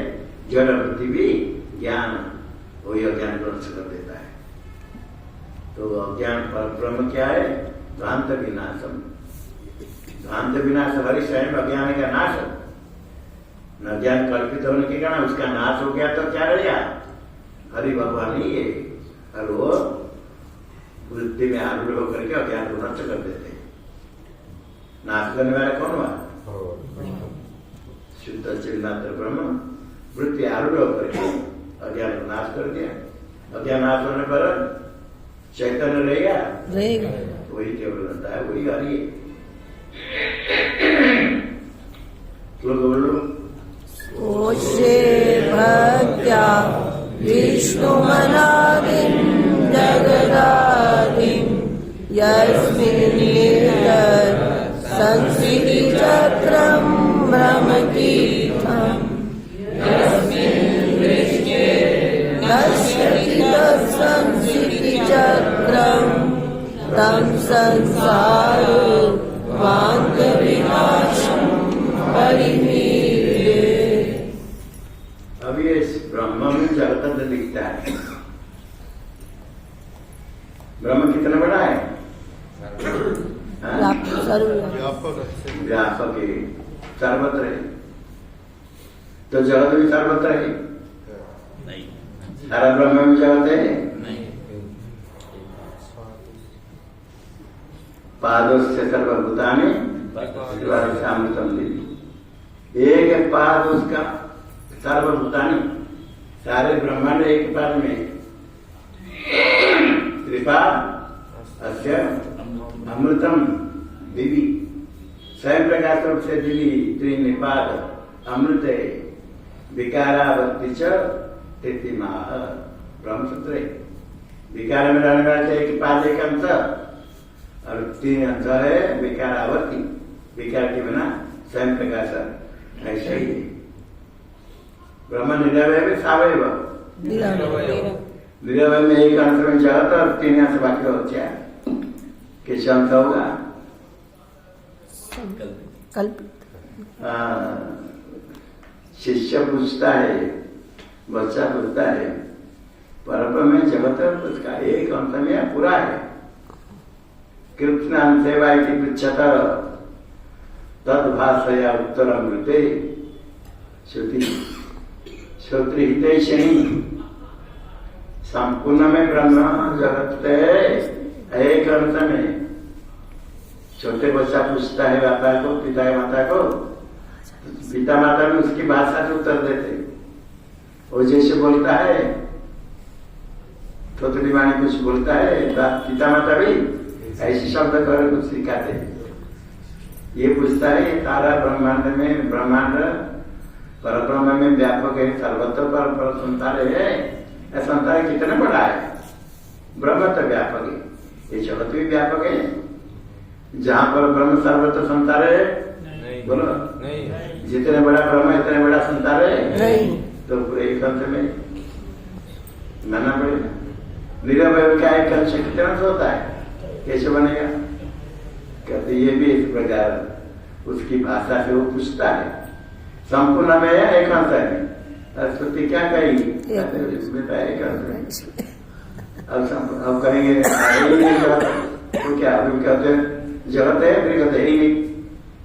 B: जड़ वृत्ति भी ज्ञान, वही अज्ञान को नष्ट कर देता है। तो अज्ञान पर ब्रह्म क्या है? भ्रांत विनाशम। भ्रांत विनाश हरि स्वयं अज्ञान का नाश। न ज्ञान कल्पित होने के कारण उसका नाश हो गया तो क्या रहेगा? हरि भगवान ही है, और वो वृत्ति में आरूढ़ होकर के अज्ञान को नष्ट कर देते हैं। नाश करने वाला कौन हुआ? शुद्ध चिन्मात्र ब्रह्म वृत्ति आरूढ़ होकर के अज्ञान को नाश कर दिया। अज्ञान नाश होने पर चैतन्य रहेगा, वही केवल रहता है, वही हरि है। श्लोक बोलो।
A: ओषे भक्त्या विष्णुमनादिं जगदादिं यस्मिन् संस्कृतिचक्रं ब्रह्मतीर्थं नश्यति तत्संस्कृतिचक्रं तं संसारवान्तविनाशं परिमीयते।
B: अब ये ब्रह्म में जगत दिखता है। ब्रह्म कितना बड़ा है? व्यापक है, सर्वत्र है। तो जगत भी सर्वत्र है? नहीं। सारा ब्रह्म में जगत है? नहीं। पादोस्य सर्वभूतानि अमृतम दीदी। एक पाद उसका सर्वभूतानि, सारे ब्रह्मांड एक पाद में। त्रिपाद अस्य अमृतम दिवी, स्वयं प्रकाश रूप से दिवी त्रिनिपाद अमृत है। विकारावत्ति च तृतीयमाह ब्रह्मसूत्र है। विकार में रहने वाले एक पाद एक अंश और 3 अंश है विकारावत्ति। विकार के बिना स्वयं प्रकाश ऐसा ही है। ब्रह्म निरवय में सावयव, निरवय में एक अंश में जगत और 3 अंश बाकी हो जाए। किस अंश होगा?
A: कल्पित।
B: शिष्य पूछता है, बच्चा पूछता है, परब्रह्म में जगत उसका एक अंश में पूरा है। कृष्ण सेवा पृछत तद्भाषया उत्तरमृते श्रोत्रिहितैषणी। संपूर्ण में ब्रह्म जगत एक अंश में। छोटे बच्चा पूछता है माता को, पिता माता को, पिता माता भी उसकी भाषा से उत्तर देते। वो जैसे बोलता है, थोड़ी वाणी कुछ बोलता है, पिता माता भी ऐसे शब्द कर कुछ सिखाते। ये पूछता है सारा ब्रह्मांड में, ब्रह्मांड परब्रह्म में व्यापक है, सर्वत्र पर संसार है। संसार कितना बड़ा है? ब्रह्म तो व्यापक है, ये जगत भी व्यापक है। जहाँ पर ब्रह्म सर्वत्र संसार है, बोलो नहीं। जितने बड़ा ब्रह्म इतने बड़ा संसार है नहीं। तो पूरे एक अंश में मानना पड़ेगा। निरवय का एक अंश कितना होता है? कैसे बनेगा? कहते ये भी इस प्रकार उसकी भाषा से वो पूछता है। संपूर्ण में एक अंश है। सरस्वती क्या कही? एक अंश में। अब कहेंगे तो क्या? अभी कहते हैं जगत है, फिर कहते ही नहीं।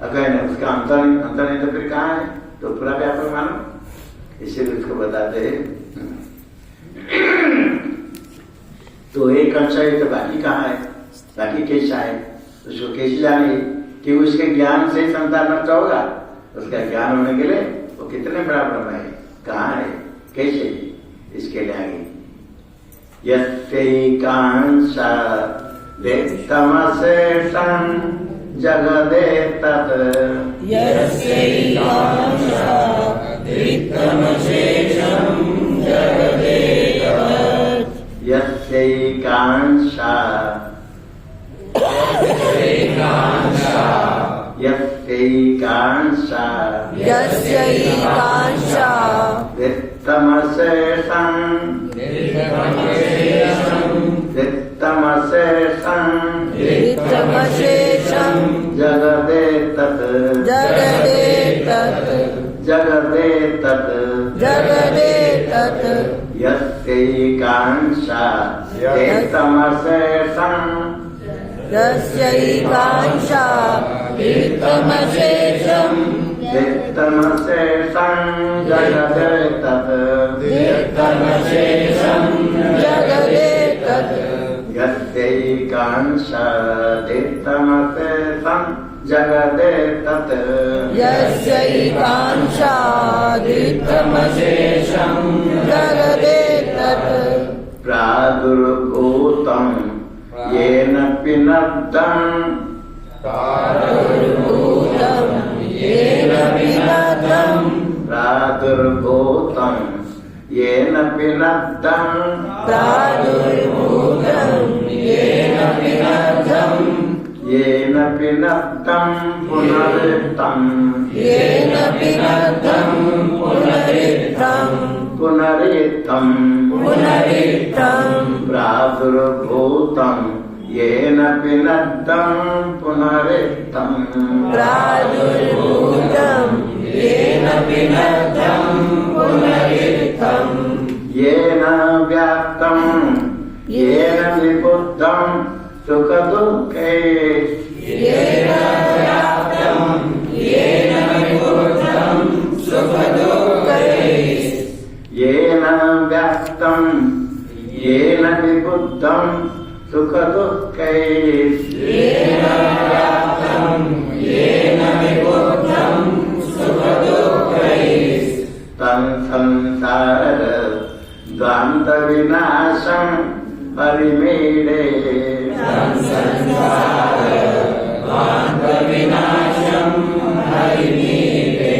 B: अगर उसका अंतर नहीं तो फिर कहाँ है? तो पूरा व्यापक मानो, इसीलिए उसको बताते हैं। तो एक अंश है तो बाकी कहाँ है? बाकी कैसा है? उसको कैसे जाने कि उसके ज्ञान से संसार नष्ट होगा? उसका ज्ञान होने के लिए वो कितने बड़ा ब्रह्म है, कहाँ है, कैसे? इसके लिए आगे यस्यैकांशा वेत्तमशेषं जगदे तत्
A: यस्यैकांशा वेत्तमशेषं जगदे तत्
B: यस्यैकांशा वेत्तमशेषं
A: इत्थमशेषं
B: जगदेतत्
A: जगदेतत्
B: जगदेतत्
A: जगदेतत्
B: यस्यैकांशा एतमशेषं
A: यस्यैकांशा इत्थमशेषं
B: एतमशेषं जगदेतत्
A: इत्थमशेषं जगदेतत्
B: यस्यैकांशा एतमशेषं जगदेतत्
A: यस्यैकांशादित्थमशेषं जगदेतत्
B: प्रादुर्भूतं येन पिनद्धं
A: प्रादुर्भूतं येन पिनद्धं
B: प्रादुर्भूतं येन पिनद्धं
A: प्रादुर्भूतं येन पिनद्धं
B: येन पिनद्धं पुनरित्थं
A: येन पिनद्धं पुनरित्थं
B: पुनरित्थं
A: पुनरित्थं
B: प्रादुर्भूतं येन पिनद्धं पुनरित्थं
A: प्रादुर्भूतं येन पिनद्धं पुनरित्थं
B: येन व्याप्तं येन विबुद्धं सुखदुःखे
A: येन व्याप्तं येन विबुद्धं सुखदुःखैः
B: येन व्याप्तं येन विबुद्धं सुखदुःखैः
A: येन व्याप्तं येन विबुद्धं सुखदुःखैः
B: तं संसार द्वान्तविनाशं हरिमीडे
A: संसारद्वान्तविनाशं हरिमीडे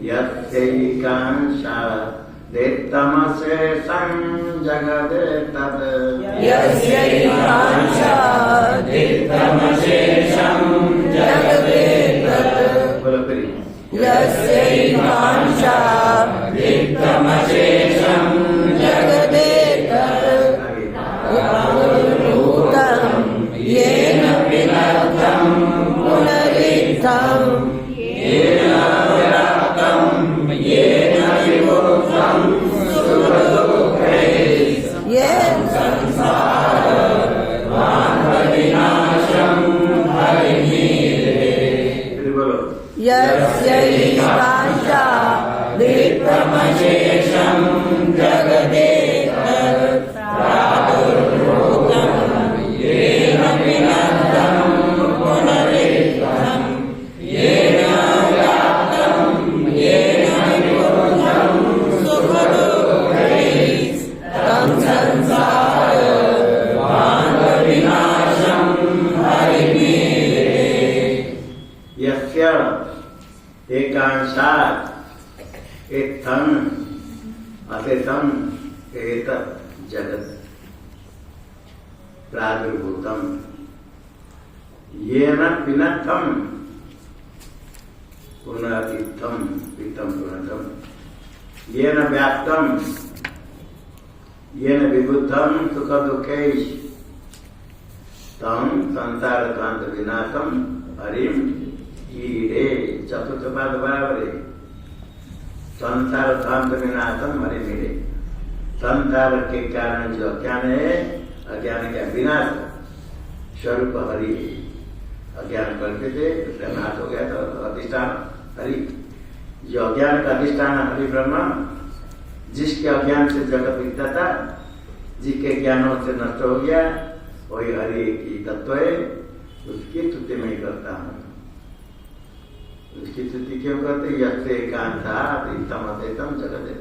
B: यस्यैकांशा देत्तमशेषं जगदेतत्
A: यस्यैकांशादित्थमशेषं जगदेतत्
B: बोलो फिर
A: यस्यैकांशादित्थमशेषं जगदेतत् प्रादुर्भूतं येन पिनद्धं पुनरित्थं येन व्याप्तं येन विबुद्धं सुखदुःखैः येन संसारद्वान्तविनाशं हरिमीडे
B: फिर बोलो
A: यस्यैकांशादित्थमशेषं जगदेतत् प्रादुर्भूतं येन पिनद्धं पुनरित्थं येन व्याप्तं येन विबुद्धं सुखदुःखैः तं संसारद्वान्तविनाशं हरिमीडे
B: यस्य एकांशात् इत्थं अतिथं एतत् जगत् प्रादुर्भूतं येन पिनद्धं पुनरित्थं इत्थं पुनः येन व्याप्तं येन विबुद्धं सुखदुःखैः तं संसारद्वान्तविनाशं हरिं ईडे चतुर्थ पाद बराबर है संसार द्वान्तविनाशम हरिमीडे संसार के कारण जो अज्ञान है अज्ञान का विनाश स्वरूप हरि है अज्ञान करते थे उसका नाश हो गया तो अधिष्ठान हरि जो अज्ञान का अधिष्ठान हरि ब्रह्म जिसके अज्ञान से जगत दिखता था जिसके ज्ञानों से नष्ट हो गया वही हरि की तत्व है उसकी स्तुति मैं करता हूँ उसकी स्तुति क्यों करते यस्य एकांतात् इत्थम अद्वैतम जगदेव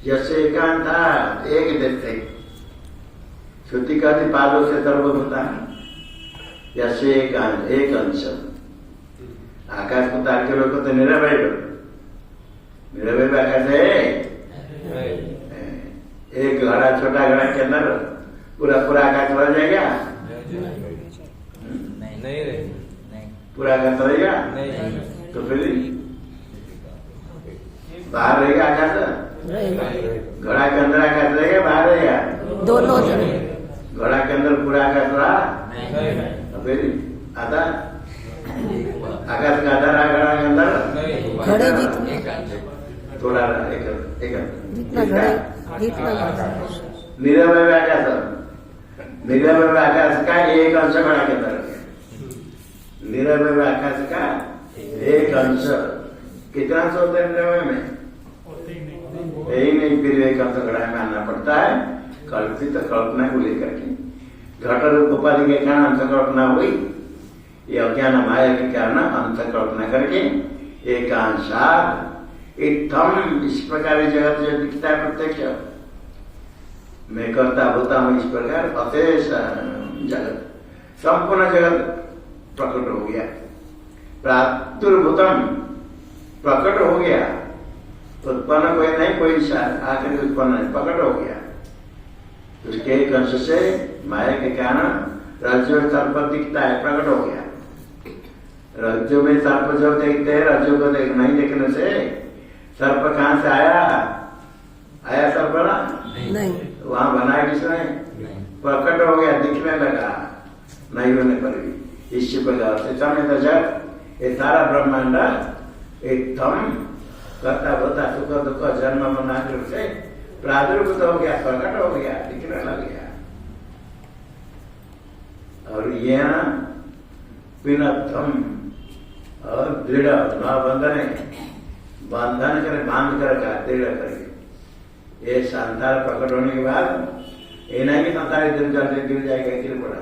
B: यस्य एकांतात् एक देते श्रुति कहती पादों से सर्वभूत होता है यस्य एकांत एक अंश आकाश को तार के लोग तो निरवय आकाश है एक घड़ा छोटा घड़ा के अंदर पूरा पूरा आकाश रह जाएगा
C: नहीं रे
B: पूरा आकाश रहेगा तो फिर बाहर रहेगा आकाश घड़ा के अंदर आकाश रहेगा बाहर रहेगा
A: दोनों
B: घड़ा के अंदर पूरा आकाश रहा,
A: नहीं,
B: फिर आधा आकाश का आधा रहा घड़ा के अंदर,
D: घड़े जितने
B: थोड़ा रहा एक
D: जितना घड़े जितना घड़ा
B: निरवय आकाश, निरवय आकाश का एक अंश घड़ा के अंदर, निरवय आकाश का एक अंश। कितना अंश होता है निरवय में? यही नहीं, फिर एक अंश घड़ा में आना पड़ता है कल्पित कल्पना को लेकर के। घट रूप उपाधि के कारण अंश कल्पना हुई, ये अज्ञान माया के कारण अंश कल्पना करके एकांशात इत्थम, इस प्रकार जगत जो दिखता है प्रत्यक्ष, मैं करता होता हूँ इस प्रकार अशेष जगत, संपूर्ण जगत प्रकट हो गया। प्रादुर्भूतम, प्रकट हो गया, उत्पन्न कोई नहीं, कोई आकर उत्पन्न नहीं, प्रकट हो गया। उसके एक अंश से माया के कारण रज्जु में सर्प दिखता है, प्रकट हो गया। रज्जु में सर्प जो देखते हैं, रज्जु को नहीं देखने से सर्प कहाँ से आया? आया सर्प ना?
D: नहीं,
B: वहां बनाया किसने? प्रकट हो गया, दिखने लगा, नहीं होने पर भी। इसी प्रकार से समय जगत, ये सारा ब्रह्मांड एकदम करता होता सुख दुख जन्म मनाकर से प्रादुर्भूत हो गया, प्रकट हो गया, दिखने लग गया। और ये पिनत्थम, और दृढ़ न बंधन है, बंधन करे, बांध कर रखा, दृढ़ करके। ये संसार प्रकट होने के बाद ये नहीं कि संसार इधर चलते गिर जाएगा, गिर पड़ा,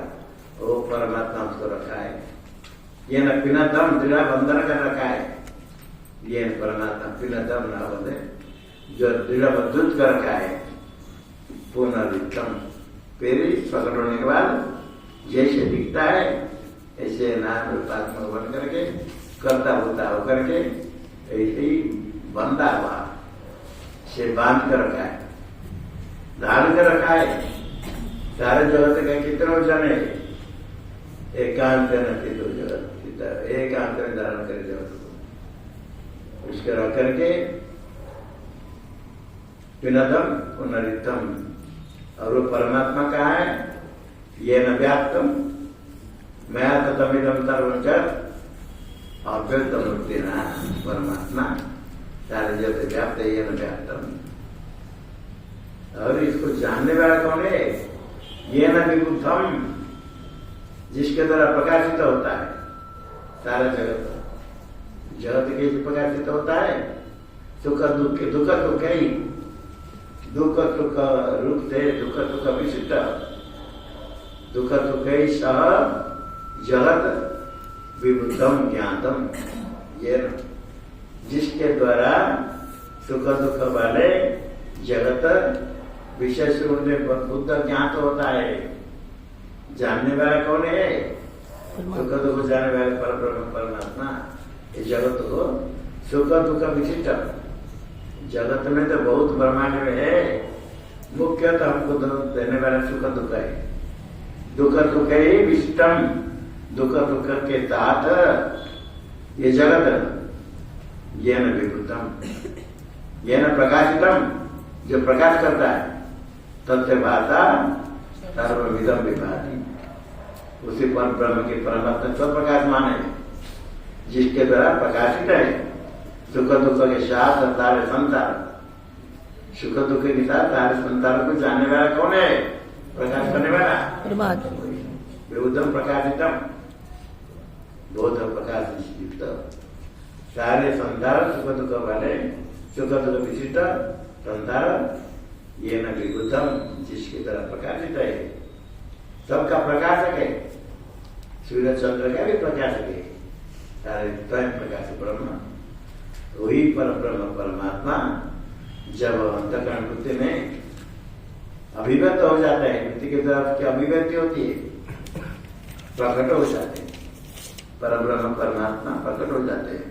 B: वो परमात्मा उसको रखा है। ये न पिनत्थम, दृढ़ बंधन कर रखा है, ये परमात्मा पिनत्थम न बंधे, जो दृढ़ बद्धुत कर रखा है। पुनरुत्तम, फिर प्रकट होने के बाद जैसे दिखता है ऐसे नाम रूपात्मक बन करके करता होता होकर के ऐसे ही बंधा हुआ से बांध कर रखा है, धारण कर रखा है। सारे जगत का कितना वजन है? एकांत नहीं तो जगत, एकांत में धारण करे जगत को, उसके रख करके पिनदम पुनरितम। और वो परमात्मा कहाँ है? ये न व्याप्तम, मैं तो तमिदम सर्वं जगत् अव्यक्तमूर्ति ना परमात्मा सारे जगत व्याप्त है, ये न व्याप्तम। और इसको जानने वाला कौन है? ये न विबुद्धम, जिसके द्वारा प्रकाशित होता है सारा जगत। जगत कैसे प्रकाशित होता है? सुख दुख, दुख सुख ही, दुख सुख रुकते, दुख सुख विशिष्ट, दुख सुख ही सह जगत विबुद्धम ज्ञातम। ये जिसके द्वारा सुख दुख वाले जगत विशेष रूप में बुद्ध ज्ञात होता है। जानने वाला कौन है? सुख दुख जानने वाले परब्रह्म परमात्मा। इस जगत को सुख दुख विशिष्ट, जगत में तो बहुत ब्रह्मांड में है, मुख्य तो हमको देने वाला सुख दुख है। दुख दुख ही विशिष्टम, दुख दुख के साथ ये जगत ये न विभूतम, ये न प्रकाशितम, जो प्रकाश करता है तथ्य भाषा सर्वविधम विभाति। उसी पर ब्रह्म के परमात्मा सब प्रकाशमान है, जिसके द्वारा प्रकाशित है। सुख दुख के साथ सारे संसार, सुख दुख के साथ सारे संसार को जानने वाला कौन है? प्रकाश करने वाला विभूतम प्रकाशितम, बोध प्रकाश युक्त। सारे संसार सुख दुख वाले, सुख दुख विशिष्ट संसार ये न विभूतम, जिसकी तरह प्रकाशित है, सबका प्रकाशक है। सूर्य चंद्र का भी प्रकाशक है, सारे स्वयं प्रकाश ब्रह्म। वही पर ब्रह्म परमात्मा जब अंतःकरण वृत्ति में अभिव्यक्त हो जाता है, वृत्ति की तरफ की अभिव्यक्ति होती है, प्रकट हो जाते हैं, पर ब्रह्म परमात्मा प्रकट हो जाते हैं।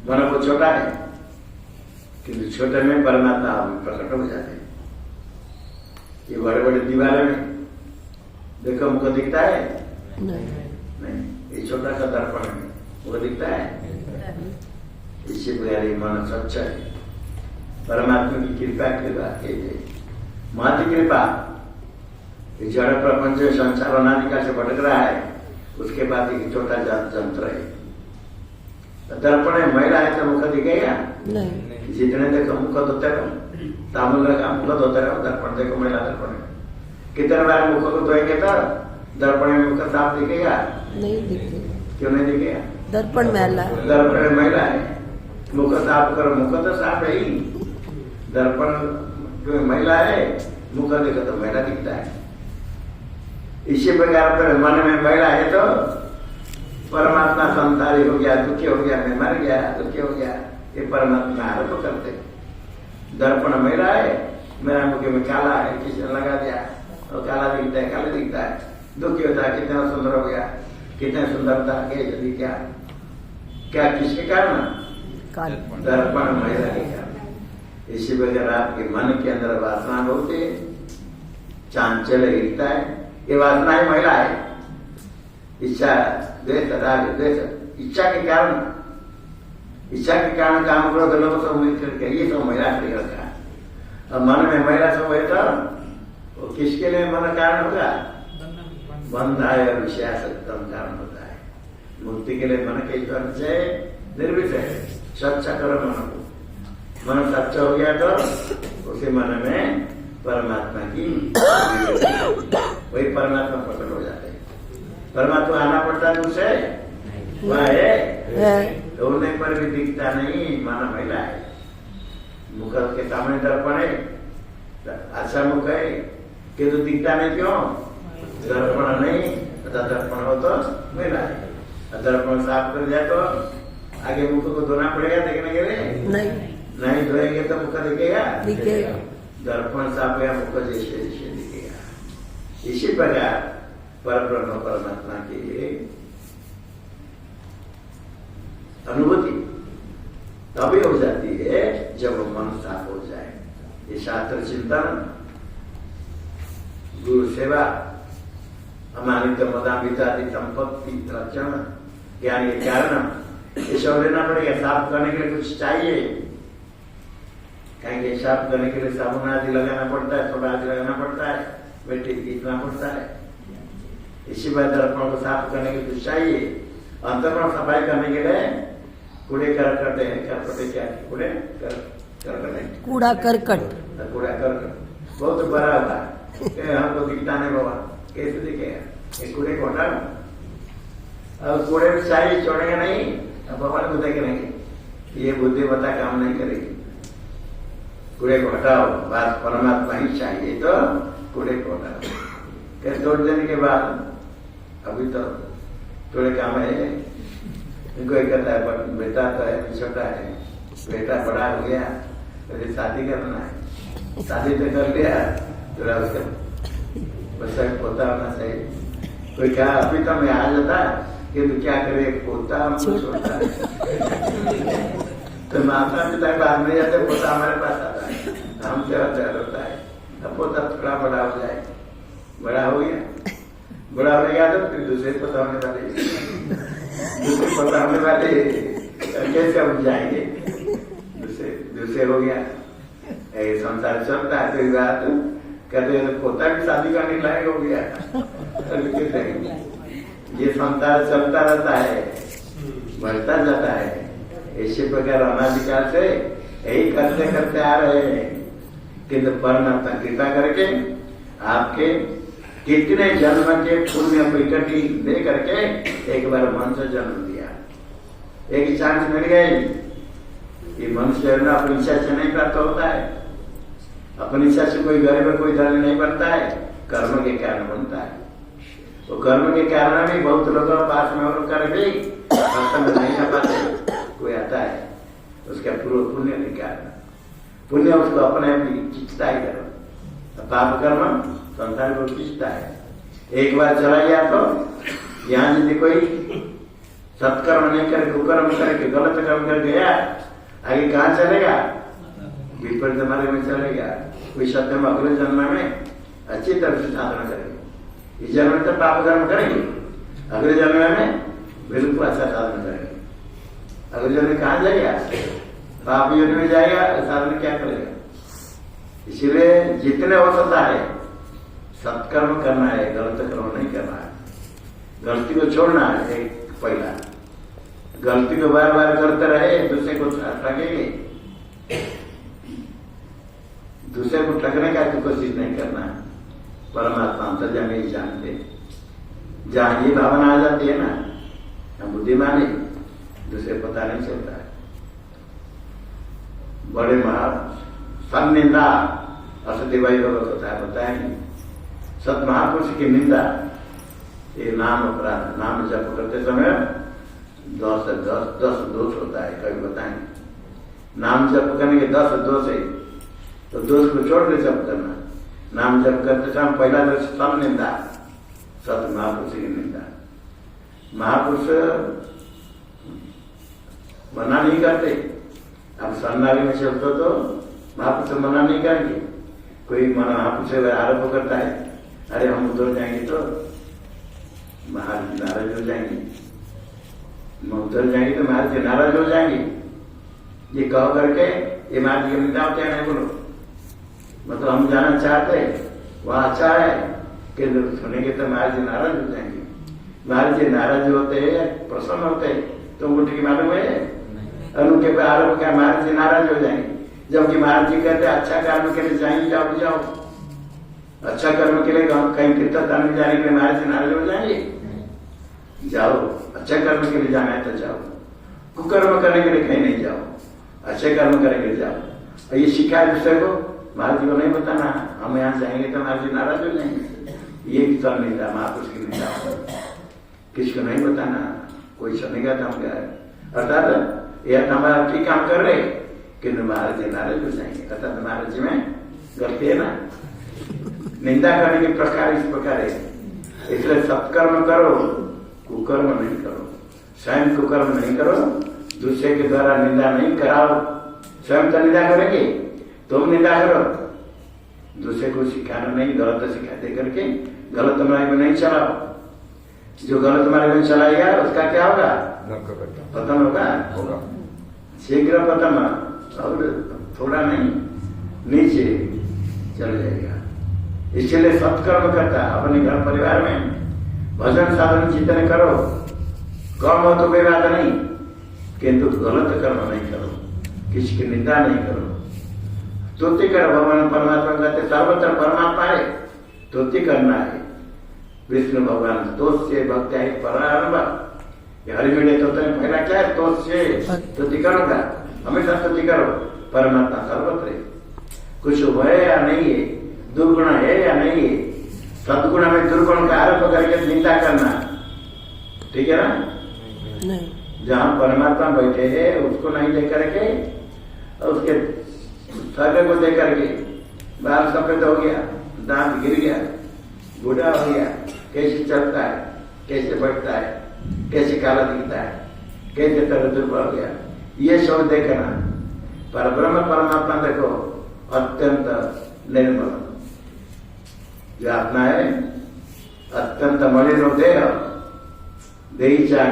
B: मन को छोटा है किंतु छोटे में परमात्मा प्रकट हो जाते हैं। ये बड़े बड़े दीवार में देखो मुझको दिखता है? नहीं, ये छोटा सा दर्पण में वो दिखता है। इसी प्रकार मन स्वच्छ है, परमात्मा की कृपा की बात है। माँ की कृपा, ये जड़ प्रपंच संसार अनादिकाल से भटक रहा है, उसके बाद एक छोटा जंत्र है। दर्पण है, महिला है तो मुख दिखेगा
D: नहीं।
B: जितने देखो मुख धोते रहो, तामुल लगा मुख धोते रहो, दर्पण देखो महिला दर्पण है। कितने बार मुख को धोएंगे तो दर्पण में मुख साफ दिखेगा?
D: नहीं दिखेगा।
B: क्यों नहीं दिखेगा?
D: दर्पण महिला।
B: दर्पण में महिला है, मुख साफ करो, मुख तो साफ है ही, दर्पण जो महिला है, मुख देखो तो महिला दिखता है। इसी प्रकार पर मन में महिला है तो परमात्मा संसारी हो गया, दुखी हो गया, मैं मर गया, दुखी हो गया, ये परमात्मा आरोप करते। दर्पण महिला है, मेरा मुख में काला है, किसी ने लगा दिया और काला दिखता है, काला दिखता है, दुखी होता है, कितना सुंदर हो गया, कितने सुंदरता के यदि क्या किसके कारण? दर्पण महिला के कारण। इसी वजह आपके मन के अंदर वासना होती है, चांचल्य हिलता है, ये वासना ही महिला है। इच्छा, द्वेष, राग, द्वेष, इच्छा के कारण काम क्रोध लोग सब मिल करके ये सब महिला से करता है। अब मन में महिला सब है तो किसके लिए मन कारण होगा? बंधाय और विषयासक्तम कारण होता है। मुक्ति के लिए मन के ईश्वर से निर्विषय सच्चा करो मन को। मन सच्चा हो गया तो उसी मन में परमात्मा की वही परमात्मा प्रकट हो जाते हैं। परमात्मा आना पड़ता है तुझसे, वह है ढूंढने पर भी दिखता नहीं, माना महिला है। मुख के सामने दर्पण है, अच्छा मुख है किंतु दिखता नहीं, क्यों? दर्पण नहीं, दर्पण हो तो महिला है। दर्पण साफ कर जाए तो आगे मुख को धोना पड़ेगा देखने के लिए? नहीं धोएंगे तो मुख दिखेगा? दर्पण साफ गया, मुख जैसे जैसे दिखेगा। इसी प्रकार परब्रह्म परमात्मा की अनुभूति तभी हो जाती है जब मन साफ हो जाए। ये शास्त्र चिंतन, गुरु सेवा, अमानित मदामितादि संपत्ति रचन, ज्ञान के कारण ये सब लेना पड़ेगा। साफ करने के लिए कुछ चाहिए, कहेंगे साफ करने के लिए साबुन आदि लगाना पड़ता है, थोड़ा आदि लगाना पड़ता है, मिट्टी पीसना पड़ता है। इसी बात दर्पण को साफ करने के लिए कुछ चाहिए। अंतर्पण सफाई करने के लिए कूड़े करकट है, करकटे क्या कूड़े करकट, कूड़ा करकट बहुत बड़ा होता है, हमको दिखता नहीं बाबा, कैसे दिखेगा? ये कूड़े को हटा, अब कूड़े में चाहिए छोड़ेंगे नहीं, अब भगवान को देख नहीं, ये बुद्धिमत्ता काम नहीं करेगी। कूड़े को हटाओ, बात परमात्मा ही चाहिए तो कूड़े को हटाओ। क्या तोड़ देने के बाद अभी तो थोड़े काम है, इनको एक कहता है बेटा तो है, छोटा है, बेटा बड़ा हो गया, अरे शादी करना है, शादी तो कर लिया, थोड़ा उसका बच्चा पोता होना चाहिए। कोई क्या अभी तो मैं आ जाता कि तो क्या करे, पोता हमको छोटा है तो माता पिता के बाद में जाते, पोता हमारे पास आता है, हमसे प्यार होता है। अब पोता थोड़ा बड़ा हो जाए, बड़ा हो गया, बड़ा हो गया तो फिर दूसरे पोता होने वाले, दूसरे पोता होने वाले कैसे हम जाएंगे? दूसरे हो गया, संसार चलता है। तो बात कहते पोता भी शादी करने लायक हो गया, ये संसार चलता रहता है, बढ़ता जाता है। इसी प्रकार अनादिकाल से यही करते करते आ रहे हैं, किंतु परमात्मा कृपा करके आपके कितने जन्म के पुण्य को इकट्ठी दे करके एक बार मनुष्य जन्म दिया, एक चांस मिल गई। ये मनुष्य अपनी इच्छा से नहीं प्राप्त होता है, अपनी इच्छा से कोई गरीब कोई धनी नहीं बनता है, कर्म के कारण बनता है। तो कर्म के कारण भी बहुत लोगों के पास में होकर भी में नहीं आ पाते, कोई आता है उसका पूर्व पुण्य के कारण, पुण्य उसको अपने आप खींचता ही करो, पाप कर्म संसार को खींचता है। एक बार चला गया तो यहाँ यदि कोई सत्कर्म नहीं करे, कुकर्म करके गलत कर्म कर गया, आगे कहाँ चलेगा? विपरीत मार्ग में चलेगा। कोई सत्य में अगले जन्म में अच्छी तरह से साधना करेंगे, इस जन्म में तो पाप कर्म करेंगे, अगले जन्म में बिल्कुल अच्छा साधना करेंगे। अगले जन्म में कहाँ जाएगा? पाप योनि में जाएगा, साधना क्या करेगा? इसीलिए जितने हो सकता है सत्कर्म करना है, गलत कर्म नहीं करना है। गलती को छोड़ना है एक पहला। गलती को बार बार करते रहे दूसरे को ठगेंगे, दूसरे को ठगने का तो कोशिश नहीं करना है। परमात्मा अंतर्यामी ही जानते, जहां ये भावना आ जाती है ना, हम बुद्धिमान है, दूसरे पता नहीं चलता है। बड़े सब निंदा असत्य भाई लोग होता है, बताएंगे सत महापुरुष की निंदा, ये नाम अपराध, नाम जप करते समय 10 दोष होता है, कभी बताएंगे। नाम जप करने के 10 दोष है, तो दोष को छोड़ के जप करना। नाम जप करते समय पहला दोष सब निंदा, सत महापुरुष की निंदा। महापुरुष मना नहीं करते। अब सन्नारी में चलते तो महापुरुष मना नहीं करेंगे। कोई महापुरुष आरोप करता है, अरे हम उधर जाएंगे तो महाराज जी नाराज हो जाएंगे, हम उधर जाएंगे तो महाराज जी नाराज हो जाएंगे, ये कहो करके ये महाराज जी निंदा होते हैं। बोलो मतलब हम जाना चाहते वहां अच्छा है कि सुनेंगे तो महाराज जी नाराज हो जाएंगे। महाराज जी नाराज होते हैं प्रसन्न होते तो उनकी मालूम है, और उनके आरोप क्या महाराज जी नाराज हो जाएंगे। जबकि महाराज जी कहते अच्छा कर्म के लिए जाएंगे, जाओ जाओ, अच्छा कर्म के लिए कहीं तीर्थस्थान में जाने के लिए महाराज जी नाराज हो जाएंगे। जाओ, अच्छा कर्म के लिए जाना है तो जाओ, कुकर्म करने के लिए कहीं नहीं जाओ, अच्छे कर्म करने के लिए जाओ। और ये सिखाए दूसरे को, महाराज जी को नहीं बताना हम यहाँ जाएंगे तो महाराज जी नाराज हो जाएंगे। ये भी सब निंदा, महापुरुष की निंदा, किसको नहीं बताना, कोई सुनेगा तो हम क्या अर्थात यह हमारा ठीक काम कर रहे किन्तु महाराज जी नाराज हो जाएंगे। अर्थात महाराज जी में गलती है ना। निंदा करने के प्रकार इस प्रकार है, इसलिए सत्कर्म करो, कुकर्म नहीं करो। स्वयं कुकर्म नहीं करो, दूसरे के द्वारा निंदा नहीं कराओ। स्वयं तो निंदा करेंगे, तुम निंदा करो, दूसरे को सिखाना नहीं, गलत सिखाते करके गलत मार्ग में नहीं चलाओ। जो गलत मार्ग में चलाएगा उसका क्या होगा, पतन होगा, शीघ्र पतन, और थोड़ा नहीं नीचे चल जाएगा। इसलिए सत्कर्म करता अपने घर परिवार में भजन साधन चिंतन करो, कम हो तो कोई बात नहीं, किंतु गलत कर्म नहीं करो, किसी की निंदा नहीं करो। स्तुति कर, भगवान परमात्मा कहते सर्वत्र परमात्मा है, स्तुति करना है। विष्णु भगवान स्तोत्र से भक्त है परारंभ, हरिमिले तो पहला क्या है, स्तोत्र से स्तुति करो का, हमेशा स्तुति करो। परमात्मा सर्वत्र है, कुछ है या नहीं है, दुर्गुण है या नहीं है, सदगुण में दुर्गुण का आरोप करके निंदा करना ठीक है ना नहीं। जहाँ परमात्मा बैठे हैं उसको नहीं देख करके, उसके शरीर को देख करके बाल सफेद हो गया, दांत गिर गया, बूढ़ा हो गया, कैसे चलता है, कैसे बैठता है, कैसे काला दिखता है, कैसे तरह दुर्बल हो गया, ये सब देखना। पर ब्रह्म परमात्मा देखो अत्यंत निर्मल, जो आत्मा है अत्यंत मलिनो देह, देहिचा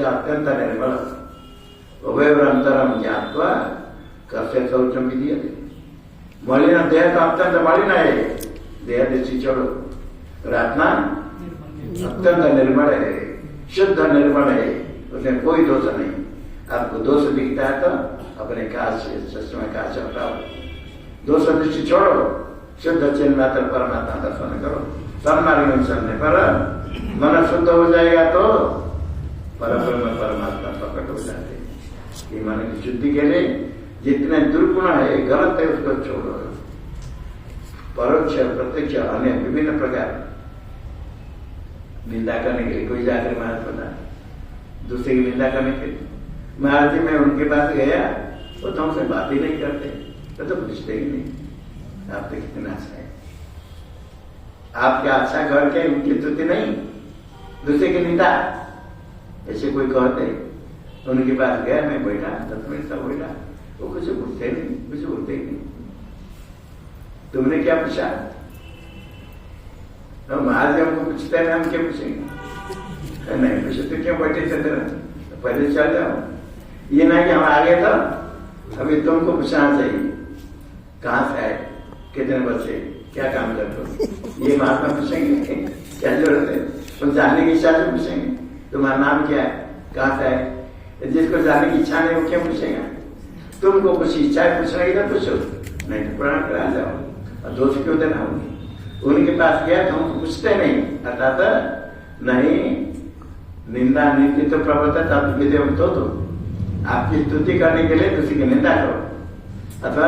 B: अत्यंत निर्मल, उभयंतरम ज्ञात्वा कस्य शौचम विधीयते। मलिन देह तो अत्यंत मलिन है, देह दृष्टि छोड़ो, और आत्मा अत्यंत निर्मल है, शुद्ध निर्मल है, उसमें कोई दोष नहीं। आपको दोष दिखता है तो अपने काज से चश्मे काज हटाओ, दोष दृष्टि छोड़ो, शुद्ध चिन्ह मात्र परमात्मा दर्शन करो। सन्मार्ग में चलने पर मन शुद्ध हो जाएगा तो परब्रह्म परमात्मा प्रकट हो जाते हैं। ये मन की शुद्धि के लिए जितने दुर्गुण है, गलत है, उसको छोड़ो। परोक्ष प्रत्यक्ष अन्य विभिन्न प्रकार निंदा करने के लिए कोई जाकर महाराज बता, दूसरे की निंदा करने के लिए महाराज जी मैं उनके पास गया, वो तो हमसे बात ही नहीं करते, तो पूछते ही नहीं आप तो कितना अच्छा है, आपका अच्छा घर के उनकी स्तुति नहीं, दूसरे की निंदा। ऐसे कोई कहते उनके पास गया, मैं बैठा 10 मिनट तक बैठा, वो कुछ बोलते नहीं, कुछ बोलते ही नहीं। तुमने क्या पूछा, तो महाराज जी हमको पूछते हैं, हम क्या पूछेंगे, नहीं पूछे तो क्यों बैठे थे, पहले चल जाओ। ये नहीं कि हम आगे तो अभी तुमको पूछना चाहिए, कहाँ से आए, कितने बच्चे, क्या काम करते हो, ये महात्मा पूछेंगे, क्या जरूरत है? तो जानने की इच्छा से पूछेंगे तुम्हारा नाम क्या है, कहाँ से आए। जिसको जानने की इच्छा नहीं वो क्या पूछेगा? तुमको कुछ इच्छा है पूछने की तो पूछो, नहीं तो पुराण करा जाओ। और दोष क्यों देना? उनके पास गया तो हमको पूछते नहीं, अर्थात नहीं निंदा नीति तो प्रवर्तक विधेयक तो आपकी स्तुति करने के लिए किसी की निंदा करो अथवा